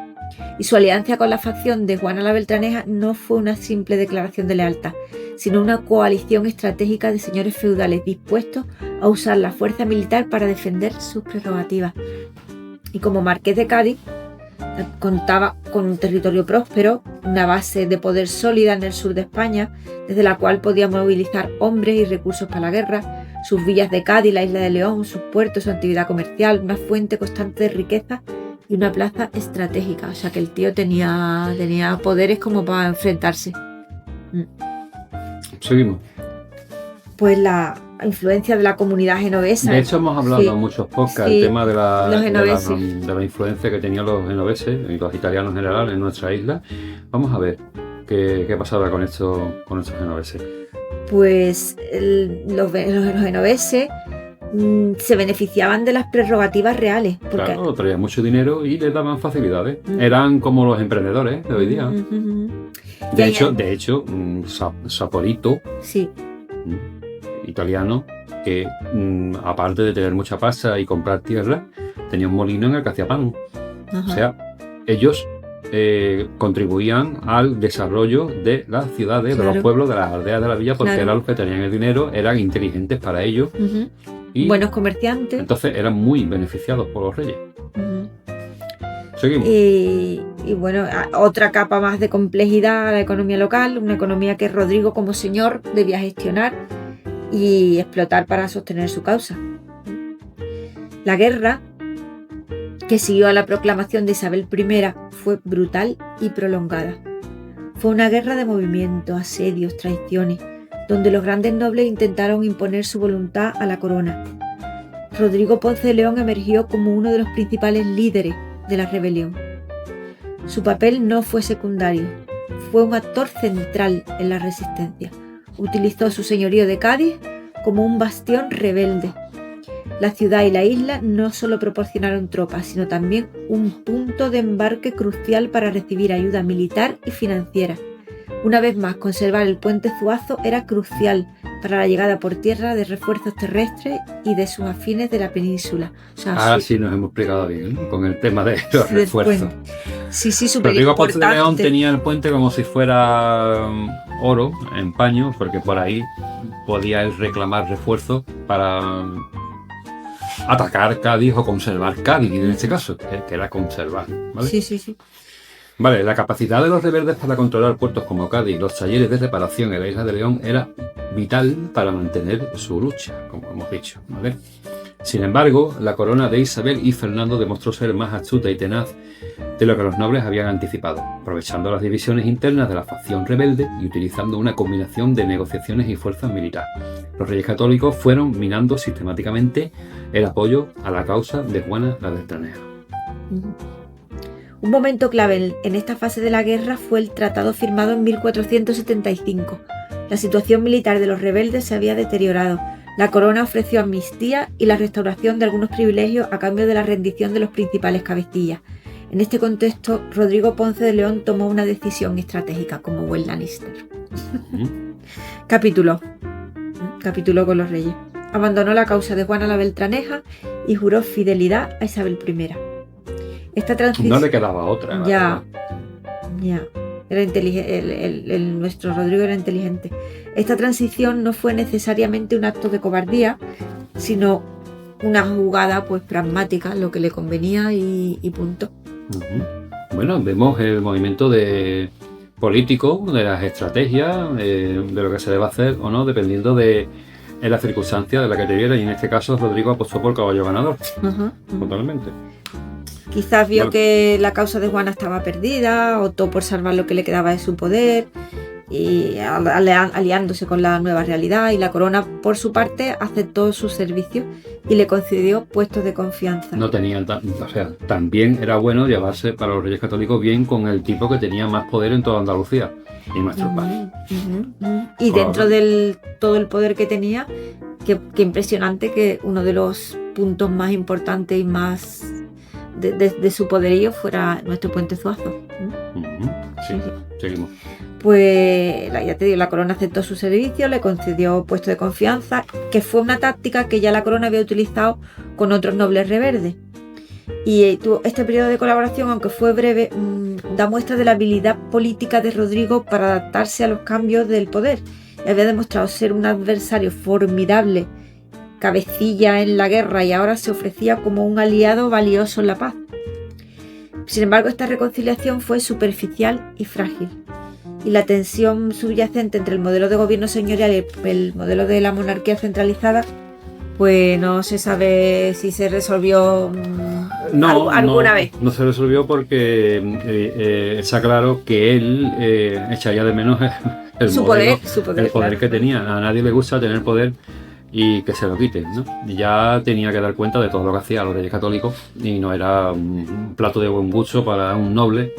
Y su alianza con la facción de Juana la Beltraneja no fue una simple declaración de lealtad, sino una coalición estratégica de señores feudales dispuestos a usar la fuerza militar para defender sus prerrogativas. Y como marqués de Cádiz, contaba con un territorio próspero, una base de poder sólida en el sur de España, desde la cual podía movilizar hombres y recursos para la guerra, sus villas de Cádiz, la isla de León, sus puertos, su actividad comercial, una fuente constante de riqueza y una plaza estratégica. O sea que el tío tenía poderes como para enfrentarse. Seguimos. Pues la influencia de la comunidad genovesa. De hecho, hemos hablado Sí, en muchos podcasts sí, el tema de los genoveses. la influencia que tenían los genoveses y los italianos en general en nuestra isla. Vamos a ver qué pasaba con estos genoveses. Pues los genoveses se beneficiaban de las prerrogativas reales. Porque, Claro, traían mucho dinero y les daban facilidades. Eran como los emprendedores de hoy día. Ya, De hecho, Saporito, sí, italiano, que aparte de tener mucha pasta y comprar tierra, tenía un molino en el que hacía pan. ajá. O sea, ellos contribuían al desarrollo de las ciudades, de Claro. los pueblos, de las aldeas de la villa, porque Claro. eran los que tenían el dinero, eran inteligentes para ellos Ujú. y Buenos comerciantes. entonces eran muy beneficiados por los reyes. Ujú. Seguimos. Y bueno, otra capa más de complejidad a la economía local, una economía que Rodrigo como señor debía gestionar y explotar para sostener su causa. La guerra que siguió a la proclamación de Isabel I fue brutal y prolongada. Fue una guerra de movimientos, asedios, traiciones, donde los grandes nobles intentaron imponer su voluntad a la corona. Rodrigo Ponce de León emergió como uno de los principales líderes de la rebelión. Su papel no fue secundario, fue un actor central en la resistencia. Utilizó su señorío de Cádiz como un bastión rebelde. La ciudad y la isla no solo proporcionaron tropas, sino también un punto de embarque crucial para recibir ayuda militar y financiera. Una vez más, conservar el puente Zuazo era crucial para la llegada por tierra de refuerzos terrestres y de sus afines de la península. O sea, Ahora sí nos hemos explicado bien, ¿no? Con el tema de los del refuerzos. puente. Sí, súper Rodrigo Ponce importante. de León tenía el puente como si fuera oro en paño, porque por ahí podía él reclamar refuerzos para atacar Cádiz o conservar Cádiz, en este caso, que era conservar, ¿vale? Sí. Vale, la capacidad de los rebeldes para controlar puertos como Cádiz, los talleres de reparación en la isla de León era vital para mantener su lucha, como hemos dicho, ¿vale? Sin embargo, la corona de Isabel y Fernando demostró ser más astuta y tenaz de lo que los nobles habían anticipado, aprovechando las divisiones internas de la facción rebelde y utilizando una combinación de negociaciones y fuerzas militares. Los reyes católicos fueron minando sistemáticamente el apoyo a la causa de Juana la Beltraneja. Un momento clave en esta fase de la guerra fue el tratado firmado en 1475. La situación militar de los rebeldes se había deteriorado. La corona ofreció amnistía y la restauración de algunos privilegios a cambio de la rendición de los principales cabecillas. En este contexto, Rodrigo Ponce de León tomó una decisión estratégica como buen Lannister. Capituló con los reyes. Abandonó la causa de Juana la Beltraneja y juró fidelidad a Isabel I. Esta transición... No le quedaba otra. Ya. Era inteligente, nuestro Rodrigo era inteligente. Esta transición no fue necesariamente un acto de cobardía, sino una jugada pues pragmática, lo que le convenía y punto. Bueno, vemos el movimiento político, de las estrategias, de lo que se debe hacer o no, dependiendo de la circunstancia de la que te viera, y en este caso Rodrigo apostó por caballo ganador. Totalmente. Quizás vio que la causa de Juana estaba perdida, optó por salvar lo que le quedaba de su poder, y aliándose con la nueva realidad, y la corona, por su parte, aceptó sus servicios y le concedió puestos de confianza. No tenían, también era bueno llevarse para los reyes católicos bien con el tipo que tenía más poder en toda Andalucía, y más tropas. Y dentro de todo el poder que tenía, que impresionante que uno de los puntos más importantes y más de su poderío fuera nuestro puente Zuazo. Sí, seguimos. Pues ya te digo, la corona aceptó su servicio, le concedió puesto de confianza, que fue una táctica que ya la corona había utilizado con otros nobles rebeldes. Y este periodo de colaboración, aunque fue breve, da muestra de la habilidad política de Rodrigo para adaptarse a los cambios del poder. Había demostrado ser un adversario formidable, cabecilla en la guerra, y ahora se ofrecía como un aliado valioso en la paz. Sin embargo, esta reconciliación fue superficial y frágil, y la tensión subyacente entre el modelo de gobierno señorial y el modelo de la monarquía centralizada, pues no se sabe si se resolvió alguna vez. No se resolvió porque está claro que él echaría de menos el poder que tenía. A nadie le gusta tener poder y que se lo quiten, ¿no? Y ya tenía que dar cuenta de todo lo que hacía los reyes católicos, y no era un plato de buen gusto para un noble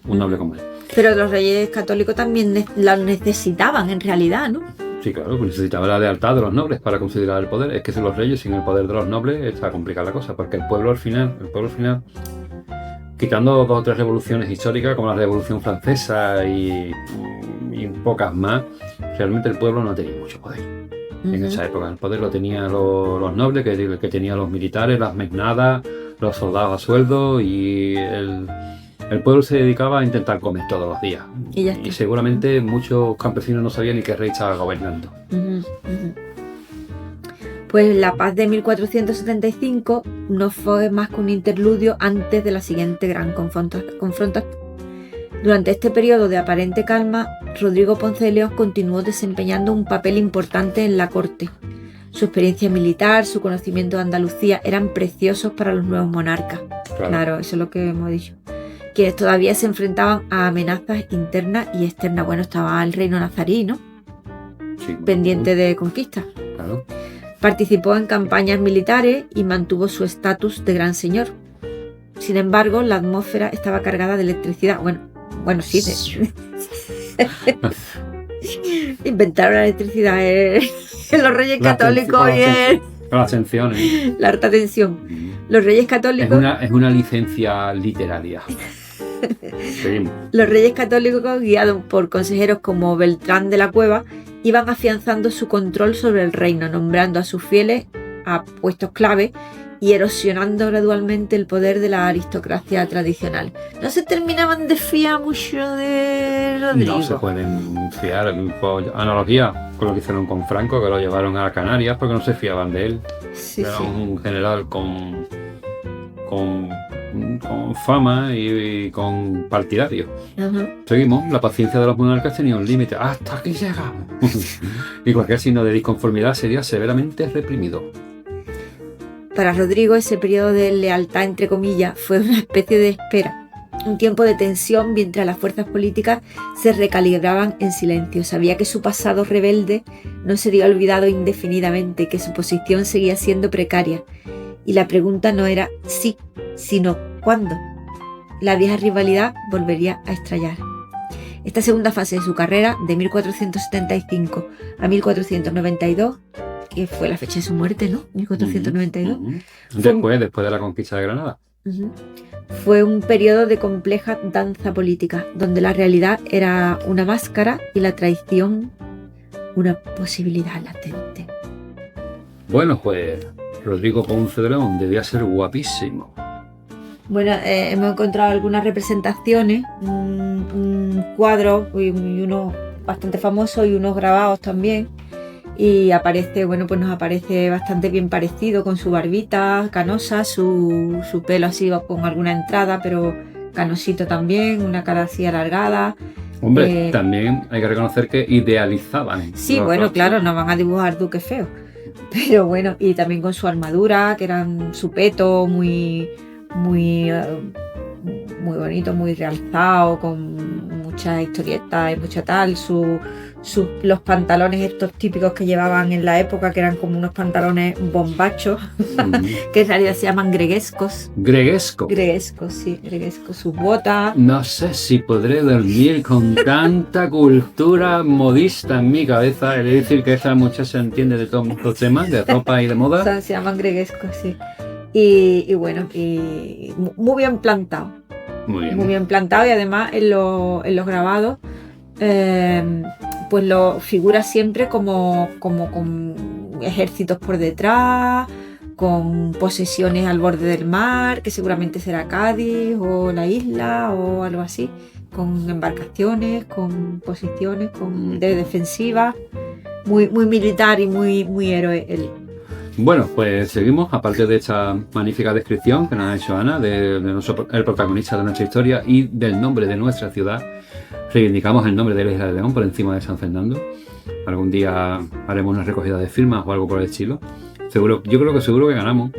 como él. Pero los reyes católicos también la necesitaban en realidad, ¿no? Sí, claro, pues necesitaba la lealtad de los nobles para considerar el poder. Es que si los reyes sin el poder de los nobles está complicada la cosa, porque el pueblo al final, quitando 2 o 3 revoluciones históricas como la Revolución Francesa y pocas más, realmente el pueblo no tenía mucho poder. En esa época el poder lo tenían los nobles, que tenían los militares, las mesnadas, los soldados a sueldo, y el pueblo se dedicaba a intentar comer todos los días. Y seguramente muchos campesinos no sabían ni qué rey estaba gobernando. Pues la paz de 1475 no fue más que un interludio antes de la siguiente gran confrontación. Durante este periodo de aparente calma, Rodrigo Ponce de León continuó desempeñando un papel importante en la corte. Su experiencia militar, su conocimiento de Andalucía eran preciosos para los nuevos monarcas. Claro, eso es lo que hemos dicho. Quienes todavía se enfrentaban a amenazas internas y externas. Bueno, estaba el reino nazarí, ¿no? Sí, pendiente de conquista. Claro. Participó en campañas militares y mantuvo su estatus de gran señor. Sin embargo, la atmósfera estaba cargada de electricidad. Bueno, sí. Inventaron la electricidad los reyes católicos y las tensiones. La alta tensión. Los reyes católicos... Es una licencia literaria. Seguimos. Los reyes católicos, guiados por consejeros como Beltrán de la Cueva, iban afianzando su control sobre el reino, nombrando a sus fieles a puestos clave y erosionando gradualmente el poder de la aristocracia tradicional. No se terminaban de fiar mucho de Rodrigo. No se pueden fiar. Por analogía con lo que hicieron con Franco, que lo llevaron a Canarias porque no se fiaban de él. Sí, Era sí. un general con fama y con partidarios. Ajá. Seguimos, la paciencia de los monarcas tenía un límite. ¡Hasta aquí llegamos! Y cualquier signo de disconformidad sería severamente reprimido. Para Rodrigo, ese periodo de lealtad, entre comillas, fue una especie de espera. Un tiempo de tensión mientras las fuerzas políticas se recalibraban en silencio. Sabía que su pasado rebelde no sería olvidado indefinidamente, que su posición seguía siendo precaria. Y la pregunta no era sí, sino ¿cuándo? La vieja rivalidad volvería a estallar. Esta segunda fase de su carrera, de 1475 a 1492, que fue la fecha de su muerte, ¿no? 1492. Después de la conquista de Granada. Fue un periodo de compleja danza política, donde la realidad era una máscara y la traición una posibilidad latente. Bueno, pues Rodrigo Ponce de León debía ser guapísimo. Bueno, hemos encontrado algunas representaciones, un cuadro y unos bastante famosos y unos grabados también. Y aparece, bueno, pues nos aparece bastante bien parecido, con su barbita canosa, su pelo así con alguna entrada, pero canosito también, una cara así alargada. Hombre, también hay que reconocer que idealizaban. Sí, bueno, claro, no van a dibujar duques feos. Pero bueno, y también con su armadura, que eran su peto muy bonito, muy realzado, con muchas historietas y mucha tal, los pantalones estos típicos que llevaban en la época, que eran como unos pantalones bombachos, que en realidad se llaman greguescos. Greguesco. Greguescos, sí, greguescos, sus botas. No sé si podré dormir con tanta cultura modista en mi cabeza. Es decir, que esta muchacha entiende de todos estos temas, de ropa y de O moda. sea, se llaman greguescos, sí. Y bueno, y muy bien plantado. Muy Muy bien plantado, y además en los grabados pues lo figura siempre como con ejércitos por detrás, con posesiones al borde del mar, que seguramente será Cádiz o la isla o algo así, con embarcaciones, con posiciones, de defensiva, muy militar y muy héroe él. Bueno, pues seguimos, aparte de esta magnífica descripción que nos ha hecho Ana, el protagonista de nuestra historia y del nombre de nuestra ciudad. Reivindicamos el nombre de la Isla de León por encima de San Fernando. Algún día haremos una recogida de firmas o algo por el estilo. Yo creo que seguro que ganamos.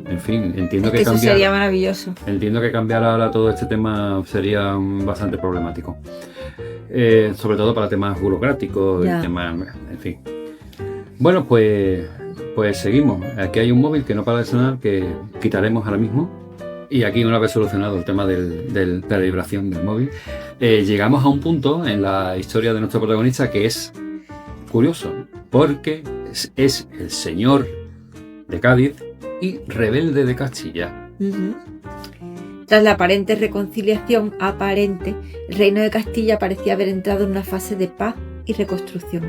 En fin, entiendo que eso sería maravilloso. Entiendo que cambiar ahora todo este tema sería bastante problemático. Sobre todo para temas burocráticos, en fin. Bueno, pues seguimos. Aquí hay un móvil que no para de sonar, que quitaremos ahora mismo. Y aquí, una vez solucionado el tema de la vibración del móvil, llegamos a un punto en la historia de nuestro protagonista que es curioso, porque es el señor de Cádiz y rebelde de Castilla. Tras la aparente reconciliación, el reino de Castilla parecía haber entrado en una fase de paz y reconstrucción.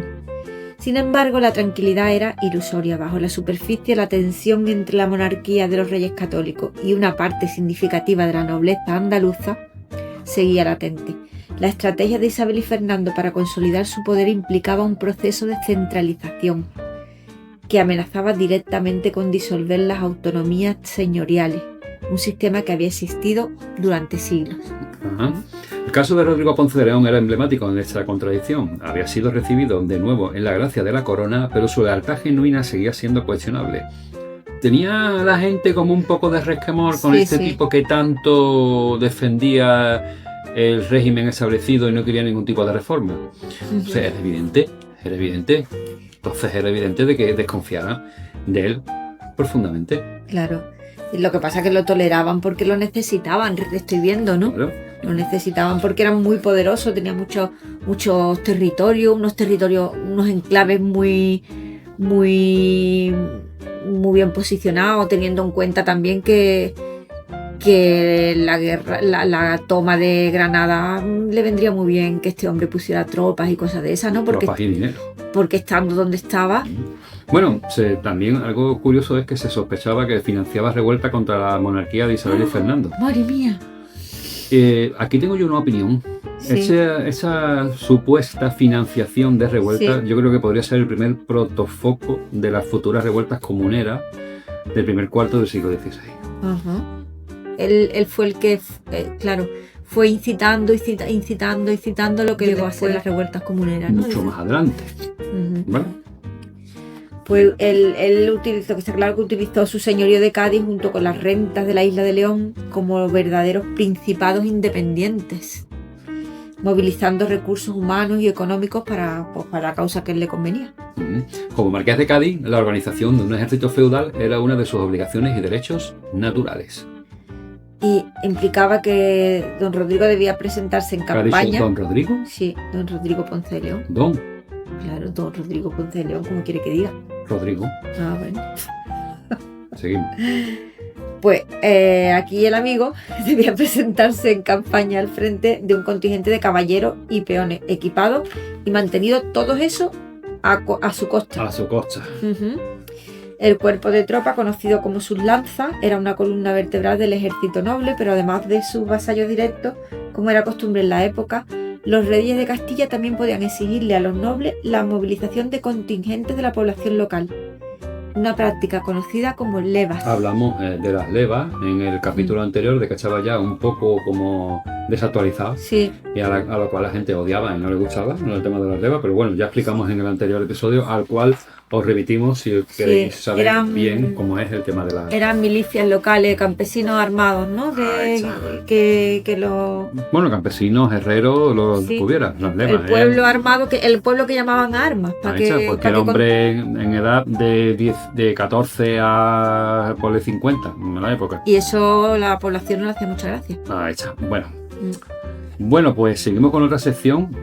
Sin embargo, la tranquilidad era ilusoria. Bajo la superficie, la tensión entre la monarquía de los reyes católicos y una parte significativa de la nobleza andaluza seguía latente. La estrategia de Isabel y Fernando para consolidar su poder implicaba un proceso de centralización que amenazaba directamente con disolver las autonomías señoriales, un sistema que había existido durante siglos. Ajá. El caso de Rodrigo Ponce de León era emblemático en esta contradicción. Había sido recibido de nuevo en la gracia de la corona, pero su lealtad genuina seguía siendo cuestionable. Tenía la gente como un poco de resquemor con tipo que tanto defendía el régimen establecido y no quería ningún tipo de reforma. O sea, era evidente. Entonces era evidente de que desconfiara de él profundamente. Claro. Lo que pasa es que lo toleraban porque lo necesitaban, estoy viendo, ¿no? Claro. Lo necesitaban porque eran muy poderosos, tenían muchos territorios, unos enclaves muy bien posicionados, teniendo en cuenta también que la guerra, la toma de Granada le vendría muy bien que este hombre pusiera tropas y cosas de esas, ¿no? Porque tropas y dinero. porque estando donde estaba... Bueno, también algo curioso es que se sospechaba que financiaba revueltas contra la monarquía de Isabel y Fernando. ¡Madre mía! Aquí tengo yo una opinión. Sí. Esa supuesta financiación de revueltas, Sí. yo creo que podría ser el primer protofoco de las futuras revueltas comuneras del primer cuarto del siglo XVI. Ajá. Él fue el que, claro, fue incitando lo que llegó a ser las revueltas comuneras, ¿no? Mucho más adelante. Ujú. ¿Vale? Pues él utilizó, que está claro que utilizó su señorío de Cádiz junto con las rentas de la isla de León como verdaderos principados independientes, movilizando recursos humanos y económicos para la causa que él le convenía. Como marqués de Cádiz, la organización de un ejército feudal era una de sus obligaciones y derechos naturales. Y implicaba que don Rodrigo debía presentarse en ¿Qué ha dicho campaña. don Rodrigo? Sí, don Rodrigo Ponce de León. Don Claro, don Rodrigo Ponce de León, como quiere que diga. Rodrigo. Ah, bueno. Seguimos. Pues aquí el amigo debía presentarse en campaña al frente de un contingente de caballeros y peones equipados y mantenido todos eso a su costa. A su costa. Ujú. El cuerpo de tropa, conocido como sus lanzas, era una columna vertebral del ejército noble, pero además de sus vasallos directos, como era costumbre en la época, los reyes de Castilla también podían exigirle a los nobles la movilización de contingentes de la población local, una práctica conocida como levas. Hablamos de las levas en el capítulo anterior, de que estaba ya un poco como desactualizado Sí, y a lo cual la gente odiaba y no le gustaba, no el tema de las levas, pero bueno, ya explicamos en el anterior episodio, al cual os remitimos si queréis saber bien cómo es el tema de las... eran milicias locales, campesinos armados, ¿no? Que los... Bueno, campesinos, herreros, los Sí. hubiera, las levas. El pueblo armado, el pueblo que llamaban a armas. Cualquier hombre en edad de 14 a ponle 50 en la época. Y eso la población no le hacía mucha gracia. Ahí está. Bueno, pues seguimos con otra sección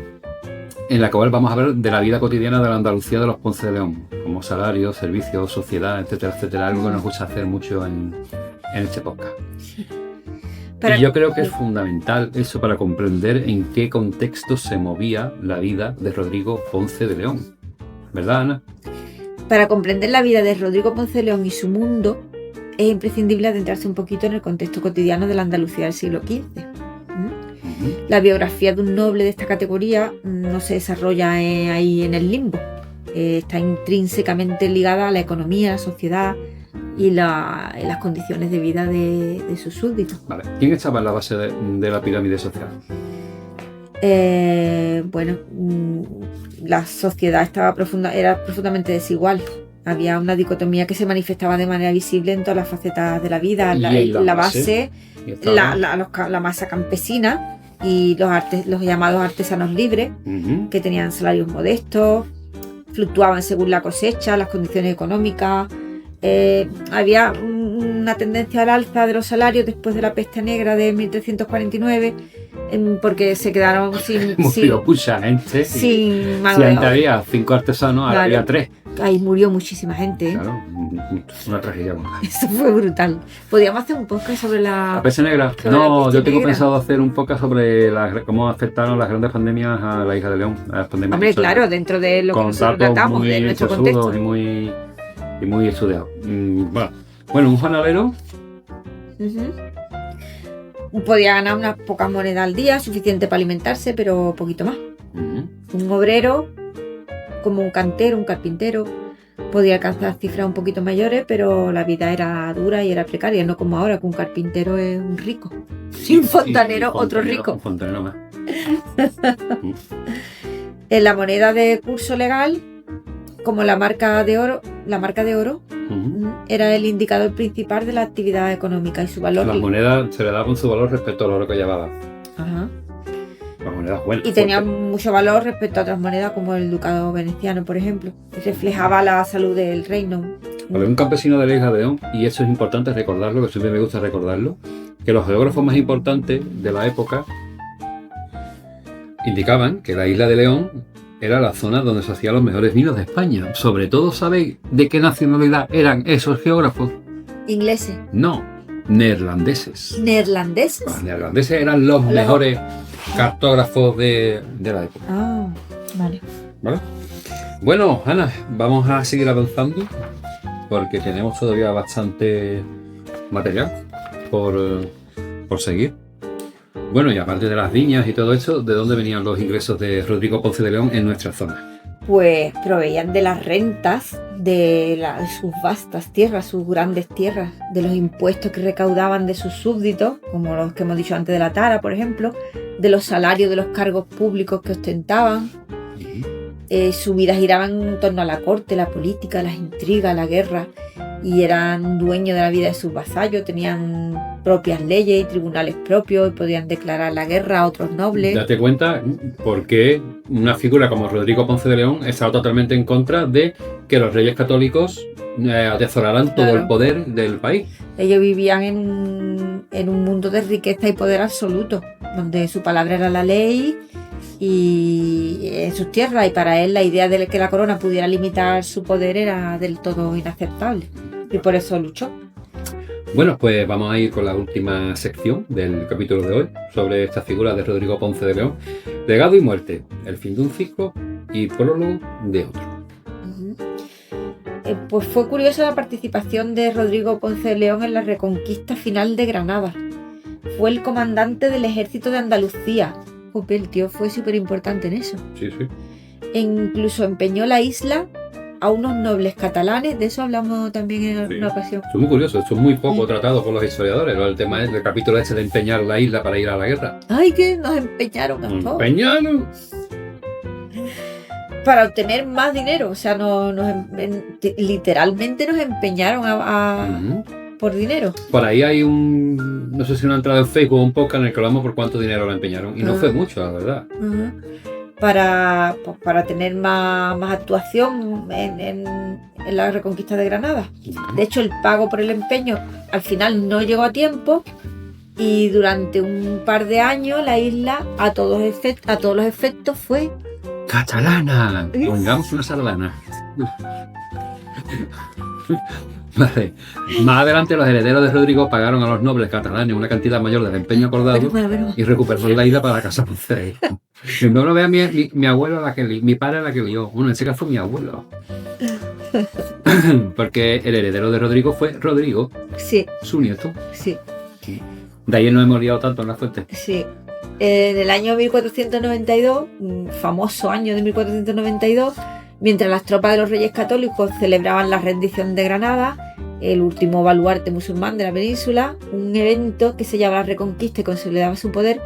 en la cual vamos a ver de la vida cotidiana de la Andalucía de los Ponce de León, como salarios, servicios, sociedad, etcétera, etcétera, algo que nos gusta hacer mucho en este podcast. Y yo creo que es fundamental eso para comprender en qué contexto se movía la vida de Rodrigo Ponce de León. ¿Verdad, Ana? Para comprender la vida de Rodrigo Ponce de León y su mundo, es imprescindible adentrarse un poquito en el contexto cotidiano de la Andalucía del siglo XV. La biografía de un noble de esta categoría no se desarrolla ahí en el limbo. Está intrínsecamente ligada a la economía, la sociedad y las condiciones de vida de sus súbditos. Vale. ¿Quién estaba en la base de la pirámide social? La sociedad era profundamente desigual. Había una dicotomía que se manifestaba de manera visible en todas las facetas de la vida. La base, la masa campesina y los llamados artesanos libres, que tenían salarios modestos, fluctuaban según la cosecha, las condiciones económicas. Había una tendencia al alza de los salarios después de la peste negra de 1349, porque se quedaron sin mucha gente. Sin mano si de antes obra. había 5 artesanos, ahora había 3. Ahí murió muchísima gente, ¿eh? Claro, una tragedia. Eso fue brutal. Podríamos hacer un podcast sobre ¿La peste negra? sobre la No, peste yo tengo negra. pensado hacer un podcast sobre cómo afectaron las grandes pandemias a la isla de León. Las pandemias Hombre, históricas. claro, dentro de lo que Con nosotros datos tratamos, muy de nuestro sesudos contexto. y muy estudiados. Bueno, un jornalero. Podía ganar unas pocas monedas al día, suficiente para alimentarse, pero poquito más. Un obrero, como un cantero, un carpintero, podía alcanzar cifras un poquito mayores, pero la vida era dura y era precaria, no como ahora, que un carpintero es un rico. Y un fontanero, otro rico. Un fontanero más. En la moneda de curso legal, como la marca de oro era el indicador principal de la actividad económica y su valor. Las monedas se le daban su valor respecto al oro que llevaba. Ajá. Las monedas buenas. Y tenía mucho valor respecto a otras monedas como el ducado veneciano, por ejemplo. Reflejaba la salud del reino. Vale, un campesino de la isla de León, y eso es importante recordarlo, que siempre me gusta recordarlo, que los geógrafos más importantes de la época indicaban que la isla de León era la zona donde se hacían los mejores vinos de España. Sobre todo, ¿sabéis de qué nacionalidad eran esos geógrafos? Ingleses. No, neerlandeses. Neerlandeses. Los neerlandeses eran los mejores cartógrafos de la época. Ah, vale. ¿Vale? Bueno, Ana, vamos a seguir avanzando porque tenemos todavía bastante material por seguir. Bueno, y aparte de las viñas y todo esto, ¿de dónde venían los ingresos de Rodrigo Ponce de León en nuestra zona? Pues proveían de las rentas de sus vastas tierras, sus grandes tierras, de los impuestos que recaudaban de sus súbditos, como los que hemos dicho antes de la tara, por ejemplo, de los salarios de los cargos públicos que ostentaban. Su vida giraba en torno a la corte, la política, las intrigas, la guerra, y eran dueños de la vida de sus vasallos, tenían propias leyes y tribunales propios y podían declarar la guerra a otros nobles. Date cuenta por qué una figura como Rodrigo Ponce de León estaba totalmente en contra de que los reyes católicos atesoraran todo el poder del país. Ellos vivían en un mundo de riqueza y poder absoluto, donde su palabra era la ley y en sus tierras, y para él la idea de que la corona pudiera limitar su poder era del todo inaceptable, y por eso luchó. Bueno, pues vamos a ir con la última sección del capítulo de hoy sobre esta figura de Rodrigo Ponce de León: legado y muerte, el fin de un ciclo y prólogo de otro. Pues fue curiosa la participación de Rodrigo Ponce de León en la reconquista final de Granada. Fue el comandante del ejército de Andalucía. El tío fue súper importante en eso. Sí, sí. E incluso empeñó la isla a unos nobles catalanes, de eso hablamos también en una ocasión. Esto es muy curioso, esto es muy poco tratado por los historiadores, ¿no? El tema es el capítulo ese de empeñar la isla para ir a la guerra. ¡Ay, que nos empeñaron a todos! ¡Empeñaron! Para obtener más dinero, o sea, literalmente nos empeñaron por dinero. Por ahí hay no sé si una entrada en Facebook o un podcast en el que hablamos por cuánto dinero la empeñaron, y no fue mucho, la verdad. Para tener más actuación en la reconquista de Granada. De hecho, el pago por el empeño al final no llegó a tiempo, y durante un par de años la isla a todos los efectos fue catalana. Pongamos una sardana. Vale. Más adelante los herederos de Rodrigo pagaron a los nobles catalanes una cantidad mayor del empeño acordado y recuperaron la isla para la casa Ponce. No lo vea mi abuelo mi padre la que lió. Bueno, en ese caso mi abuelo. Porque el heredero de Rodrigo fue Rodrigo. Sí. Su nieto. Sí. De ahí nos hemos liado tanto en la fuente. Sí. En el año 1492, un famoso año de 1492, mientras las tropas de los Reyes Católicos celebraban la rendición de Granada, el último baluarte musulmán de la península, un evento que se llamaba Reconquista y consolidaba su poder,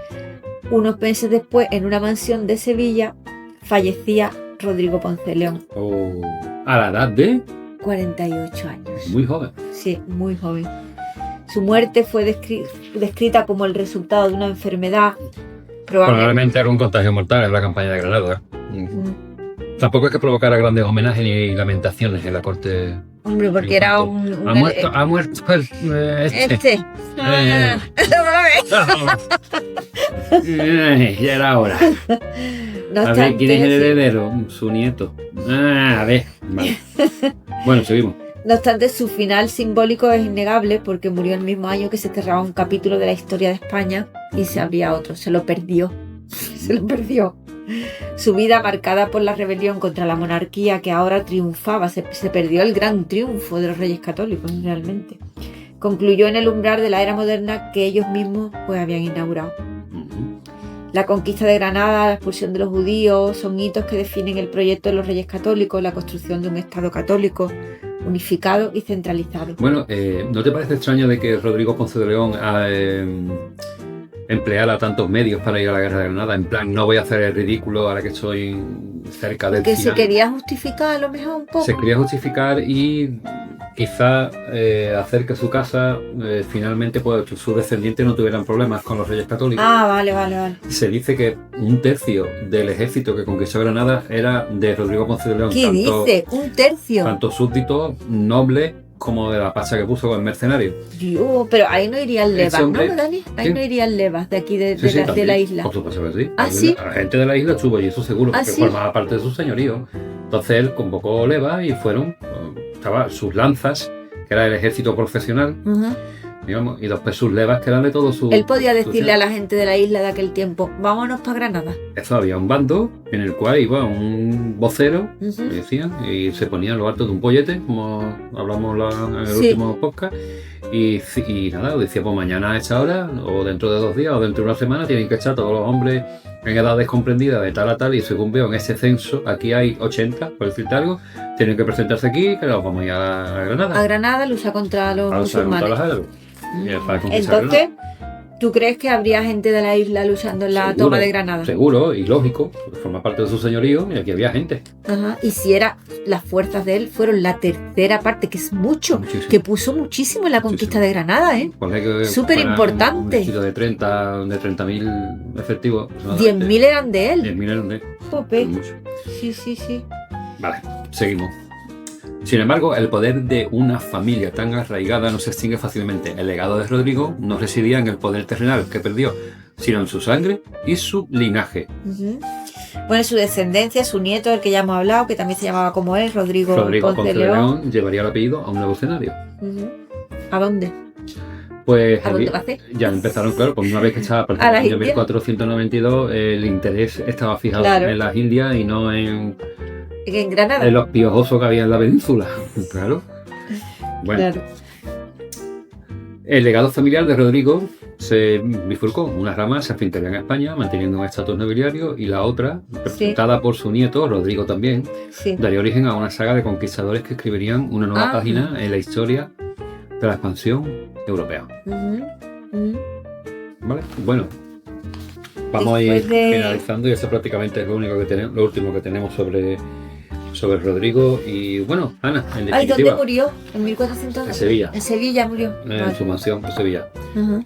unos meses después, en una mansión de Sevilla, fallecía Rodrigo Ponce de León. A la edad de 48 años. Muy joven. Sí, muy joven. Su muerte fue descrita como el resultado de una enfermedad. Probablemente era un contagio mortal en la campaña de Granada. Tampoco es que provocara grandes homenajes ni lamentaciones en la corte. Hombre, porque era Ha muerto este. Ya era hora. A ver, ¿quién es el heredero? Su nieto. A ver. Vale. Bueno, seguimos. No obstante, su final simbólico es innegable, porque murió el mismo año que se cerraba un capítulo de la historia de España y se abría otro. Se lo perdió. Su vida, marcada por la rebelión contra la monarquía que ahora triunfaba, se perdió el gran triunfo de los Reyes Católicos, realmente. Concluyó en el umbral de la era moderna que ellos mismos habían inaugurado. La conquista de Granada, la expulsión de los judíos, son hitos que definen el proyecto de los Reyes Católicos, la construcción de un Estado católico unificado y centralizado. Bueno, ¿no te parece extraño de que Rodrigo Ponce de León empleara tantos medios para ir a la guerra de Granada? En plan, no voy a hacer el ridículo ahora que estoy cerca del final. Que se quería justificar a lo mejor un poco. Se quería justificar y quizá hacer que su casa finalmente, pues sus descendientes no tuvieran problemas con los Reyes Católicos. Ah, vale. Se dice que un tercio del ejército que conquistó Granada era de Rodrigo Ponce de León. ¿Qué dice? ¿Un tercio? Tanto súbditos, nobles, como de la pasa que puso con mercenarios. Dios, pero ahí no irían levas, hombre, ¿no, Dani? Ahí no irían levas de aquí de la isla. Por supuesto que sí. ¿Ah, sí? La gente de la isla estuvo y eso seguro, porque ¿sí? formaba parte de su señorío. Entonces él convocó levas y estaban sus lanzas, que era el ejército profesional, digamos, y los pesos levas que eran de todo su... Él podía decirle a la gente de la isla de aquel tiempo, vámonos para Granada. Eso, había un bando en el cual iba un vocero, Ujú. me decían, y se ponía en lo alto de un pollete, como hablamos en el Sí. último podcast, y nada, decía, pues mañana a esta hora, o dentro de 2 días, o dentro de una semana, tienen que echar todos los hombres en edades comprendidas de tal a tal, y según veo en ese censo, aquí hay 80, por decirte algo, tienen que presentarse aquí, que los vamos a ir a Granada. A Granada lucha contra los a luchar contra musulmanes. los árabes. Y para conquistar Entonces, ¿tú crees que habría gente de la isla luchando en la Seguro, toma de Granada? Seguro y lógico, porque forma parte de su señorío y aquí había gente. Ajá. Y si era, las fuerzas de él fueron la tercera parte, que es mucho, Muchísimo. que puso muchísimo en la conquista de Granada, ¿eh? Ponle que Súper fuera importante. Un distrito de 30.000 efectivos. 10.000 eran de él. 10.000 eran de Jope. mucho. Sí, sí, sí. Vale, seguimos. Sin embargo, el poder de una familia tan arraigada no se extingue fácilmente. El legado de Rodrigo no residía en el poder terrenal que perdió, sino en su sangre y su linaje. Ujú. Bueno, su descendencia, su nieto, el que ya hemos hablado, que también se llamaba como él, Rodrigo Rodrigo Ponce Ponce de León llevaría el apellido a un nuevo escenario. Ujú. ¿A dónde? Pues ¿A dónde va a hacer? ya empezaron, claro, pues una vez que estaba a partir ¿A del las año Indias? 1492, el interés estaba fijado Claro. en las Indias y no en En Granada. los piojosos que había en la península. Claro. Bueno, Claro. el legado familiar de Rodrigo se bifurcó. Una rama se afincaría en España, manteniendo un estatus nobiliario, y la otra, representada por su nieto, Rodrigo también, Sí. daría origen a una saga de conquistadores que escribirían una nueva Ajá. página en la historia de la expansión europea. Ujú. Ujú. ¿Vale? Bueno, vamos a ir Después de- finalizando y eso prácticamente es lo único que tenemos, lo último que tenemos sobre Rodrigo. Y bueno, Ana, en Ay, ¿dónde definitiva, murió? En 1400. en Sevilla, En Sevilla murió. en Vale. su mansión de Sevilla. Ajá.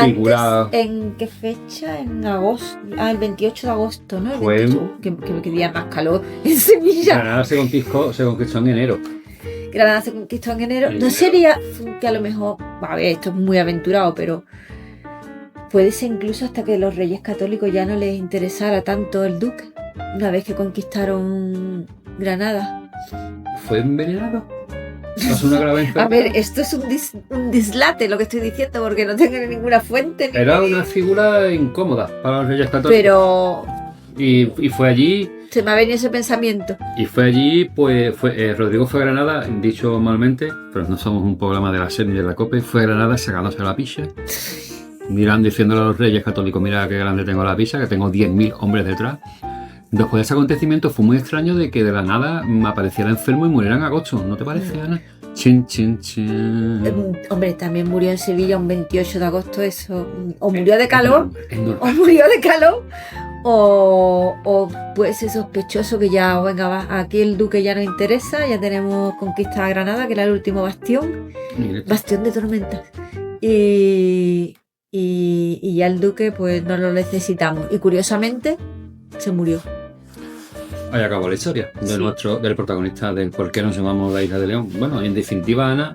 Figura- Antes, ¿en qué fecha? En agosto. Ah, el 28 de agosto, ¿no? El Fue- 28. Que día más calor en Sevilla. Granada se conquistó en enero. Granada se conquistó en enero. En No enero. sería que a lo mejor, a ver, esto es muy aventurado, pero puede ser incluso hasta que los reyes católicos ya no les interesara tanto el duque, una vez que conquistaron Granada. ¿Fue envenenado? ¿Pasó una grave A enfermedad? ver, esto es un dislate lo que estoy diciendo, porque no tengo ninguna fuente. Ni Era una figura incómoda para los reyes católicos. Pero Y fue allí, se me ha venido ese pensamiento. pues Rodrigo fue a Granada, dicho malmente, pero no somos un programa de la SER ni de la COPE, fue a Granada sacándose la picha, mirando, diciéndole a los reyes católicos, mira qué grande tengo la picha, que tengo 10.000 hombres detrás. Después de ese acontecimiento fue muy extraño de que de la nada me apareciera enfermo y muriera en agosto, ¿no te parece, Ana? Chin, chin, chin. Hombre, también murió en Sevilla un 28 de agosto, eso. O murió de calor, Es normal. o murió de calor, o puede ser sospechoso que ya, venga, va, aquí el duque ya no interesa, ya tenemos conquista Granada, que era el último bastión, Mire, bastión de tormentas. Y ya el duque, pues no lo necesitamos. Y curiosamente, se murió. ahí acabó la historia de Sí. del protagonista del por qué nos llamamos la Isla de León. Bueno, en definitiva, Ana,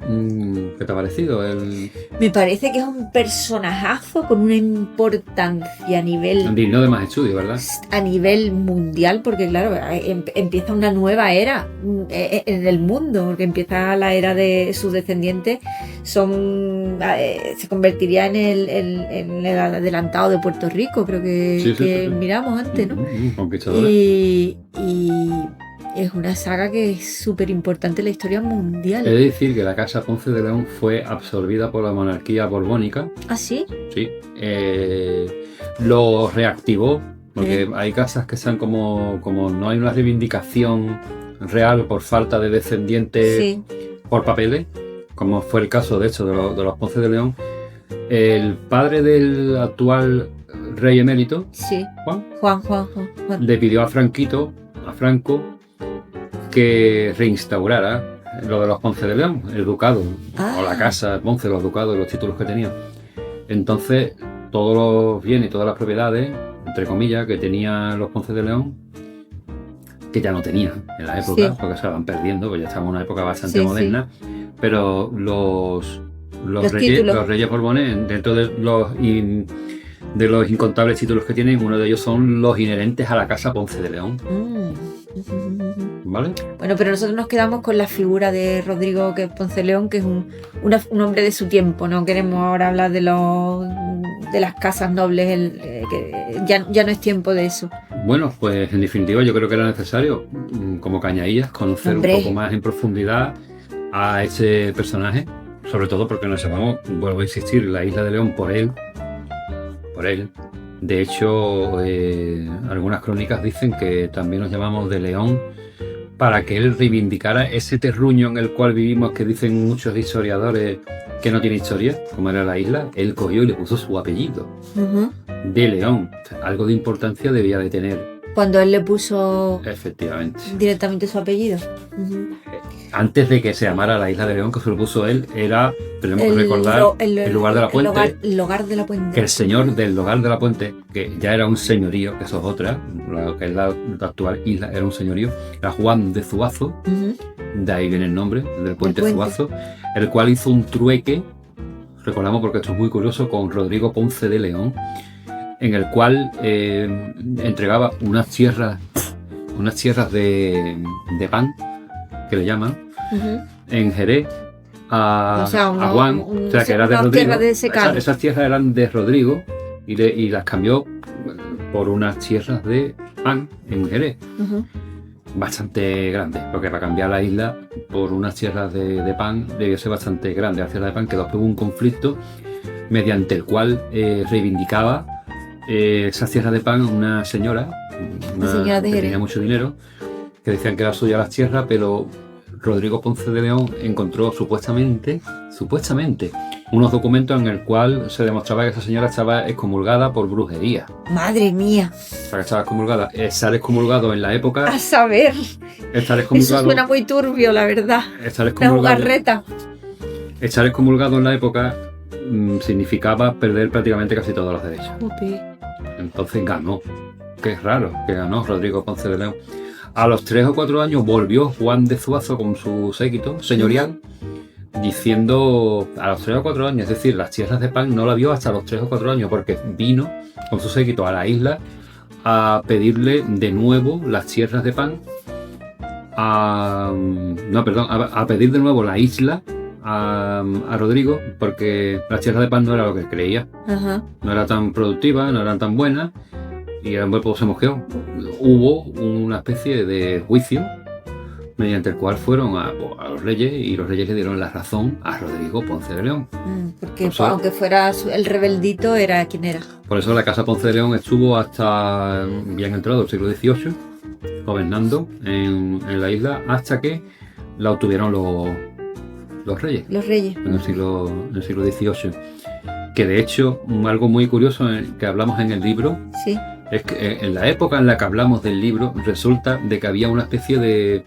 ¿qué te ha parecido? Me parece que es un personajazo con una importancia a nivel Digno de más estudio, ¿verdad? a nivel mundial, porque claro, empieza una nueva era en el mundo, porque empieza la era de sus descendientes, se convertiría en el adelantado de Puerto Rico, creo que, Sí, sí, que sí, sí. miramos antes, ¿no? Conquistadores. Y es una saga que es súper importante en la historia He mundial. de decir que la casa Ponce de León fue absorbida por la monarquía borbónica, ¿Ah, sí? sí. Lo reactivó, porque hay casas que están como no hay una reivindicación real por falta de descendientes Sí. por papeles, como fue el caso de hecho de los Ponce de León. El padre del actual rey emérito, Sí. Juan, Juan. le pidió a Franco, que reinstaurara lo de los Ponce de León, el ducado, Ah. o la casa Ponce, los ducados y los títulos que tenían. Entonces, todos los bienes y todas las propiedades, entre comillas, que tenían los Ponce de León, que ya no tenían en la época, Sí. porque se van perdiendo, pues ya estamos en una época bastante Sí, moderna, pero los Los títulos. reyes Borbones, dentro de los de los incontables títulos que tienen, uno de ellos son los inherentes a la casa Ponce de León. ¿Vale? Bueno, pero nosotros nos quedamos con la figura de Rodrigo Ponce de León, que es un hombre de su tiempo. No queremos ahora hablar de las casas nobles, que ya no es tiempo de eso. Bueno, pues en definitiva yo creo que era necesario, como Cañaillas, conocer un poco más en profundidad a ese personaje, sobre todo porque nos llamamos, vuelvo a insistir, la Isla de León por él. De hecho, algunas crónicas dicen que también nos llamamos de León para que él reivindicara ese terruño en el cual vivimos, que dicen muchos historiadores que no tiene historia, como era la isla. Él cogió y le puso su apellido, de León. O sea, algo de importancia debía de tener. Cuando él le puso efectivamente directamente su apellido. Antes de que se llamara la Isla de León, que se lo puso él, tenemos que recordar el lugar de la Puente. El hogar de la Puente. Que el señor del hogar de la Puente, que ya era un señorío, que eso es otra, lo que es la actual isla, era un señorío, era Juan de Zuazo, de ahí viene el nombre, del Puente Zuazo, el cual hizo un trueque, recordamos porque esto es muy curioso, con Rodrigo Ponce de León, en el cual entregaba unas tierras de pan, que le llaman, en Jerez a Juan, o sea que era de Rodrigo. Esas tierras eran de Rodrigo y las cambió por unas tierras de pan en Jerez. Bastante grande, porque para cambiar la isla por unas tierras de pan debió ser bastante grande. La tierra de pan, que después hubo un conflicto mediante el cual reivindicaba esas tierras de pan una señora que tenía mucho dinero, que decían que era suya las tierras, pero Rodrigo Ponce de León encontró supuestamente unos documentos en el cual se demostraba que esa señora estaba excomulgada por brujería. ¡Madre mía! O sea, que estaba excomulgada. Estar excomulgado en la época... ¡A saber! Eso suena muy turbio, la verdad. Una jugarreta. Estar excomulgado en la época significaba perder prácticamente casi todos los derechos. Entonces ganó. Qué raro que ganó Rodrigo Ponce de León. A los 3 o 4 años volvió Juan de Zuazo con su séquito señorial, diciendo, a los 3 o 4 años, es decir, las tierras de pan no la vio hasta los 3 o 4 años, porque vino con su séquito a la isla a pedirle de nuevo las tierras de pan, a pedir de nuevo la isla a Rodrigo, porque las tierras de pan no era lo que creía. No era tan productiva, no eran tan buenas, y el pueblo se mosqueó. Hubo una especie de juicio mediante el cual fueron a los reyes, y los reyes le dieron la razón a Rodrigo Ponce de León. Porque aunque fuera el rebeldito, era quien era. Por eso la casa Ponce de León estuvo hasta bien entrado el siglo XVIII gobernando en la isla, hasta que la obtuvieron los reyes. Los reyes. En el siglo XVIII. Que de hecho, algo muy curioso que hablamos en el libro, sí, es que en la época en la que hablamos del libro, resulta de que había una especie de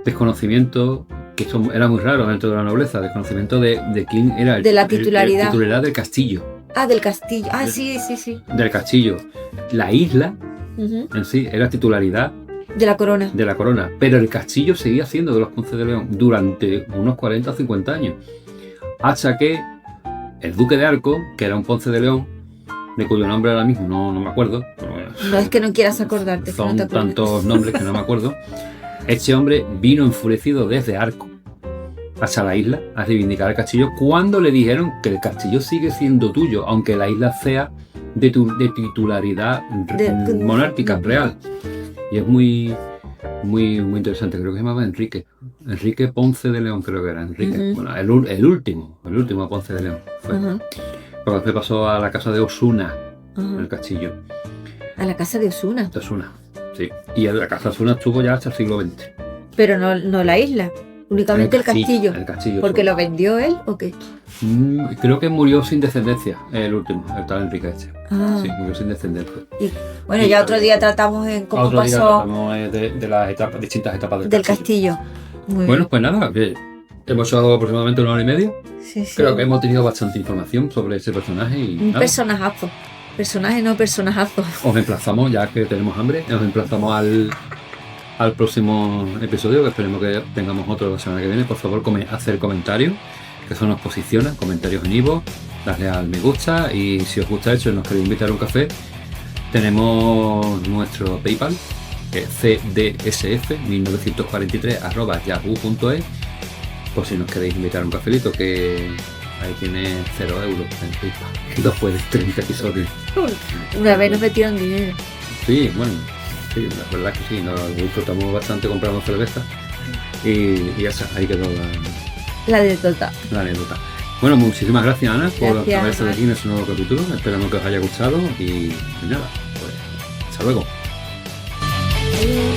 desconocimiento que era muy raro dentro de la nobleza, desconocimiento de quién era de la titularidad. La titularidad del castillo. Del castillo. Sí. Del castillo. La isla en sí era titularidad de la corona. De la corona. Pero el castillo seguía siendo de los Ponce de León durante unos 40 o 50 años. Hasta que el duque de Arco, que era un Ponce de León, de cuyo nombre ahora mismo no me acuerdo. No es que no quieras acordarte. Son tantos nombres que no me acuerdo. Este hombre vino enfurecido desde Arco hasta la isla a reivindicar el castillo, cuando le dijeron que el castillo sigue siendo tuyo, aunque la isla sea de titularidad monárquica real. Y es muy interesante. Creo que se llamaba Enrique Ponce de León, creo que era Enrique. Bueno, el último Ponce de León fue. Porque después pasó a la casa de Osuna, el castillo. ¿A la casa de Osuna? De Osuna, sí. Y la casa de Osuna estuvo ya hasta el siglo XX. Pero no la isla, únicamente el castillo. El castillo. ¿Porque lo vendió él o qué? Creo que murió sin descendencia, el último, el tal Enrique este. Sí, murió sin descendencia. Bueno, ya otro día tratamos en cómo pasó. Tratamos de las distintas etapas del castillo. Bueno, pues nada, hemos hecho aproximadamente 1 hora y media. Sí. Creo que hemos tenido bastante información sobre ese personaje. Un personajazo. Personaje no personajazo. Os emplazamos, ya que tenemos hambre, os emplazamos al próximo episodio, que esperemos que tengamos otro la semana que viene. Por favor, hacer comentarios, que eso nos posiciona, comentarios en Ivo, darle al me gusta y si os gusta eso y nos queréis invitar a un café, tenemos nuestro PayPal, que es cdsf1943@yahoo.es, por si nos queréis invitar a un cafelito, que ahí tiene 0 euros en PayPal, después de 30 episodios. Una vez nos metieron dinero. Sí, bueno, sí, la verdad es que sí, nos disfrutamos bastante comprando cerveza y ya está, ahí quedó La de Tota. la anécdota. Bueno, muchísimas gracias, Ana, por Gracias, haber estado aquí en este nuevo capítulo. Esperamos que os haya gustado y nada, pues hasta luego. Adiós.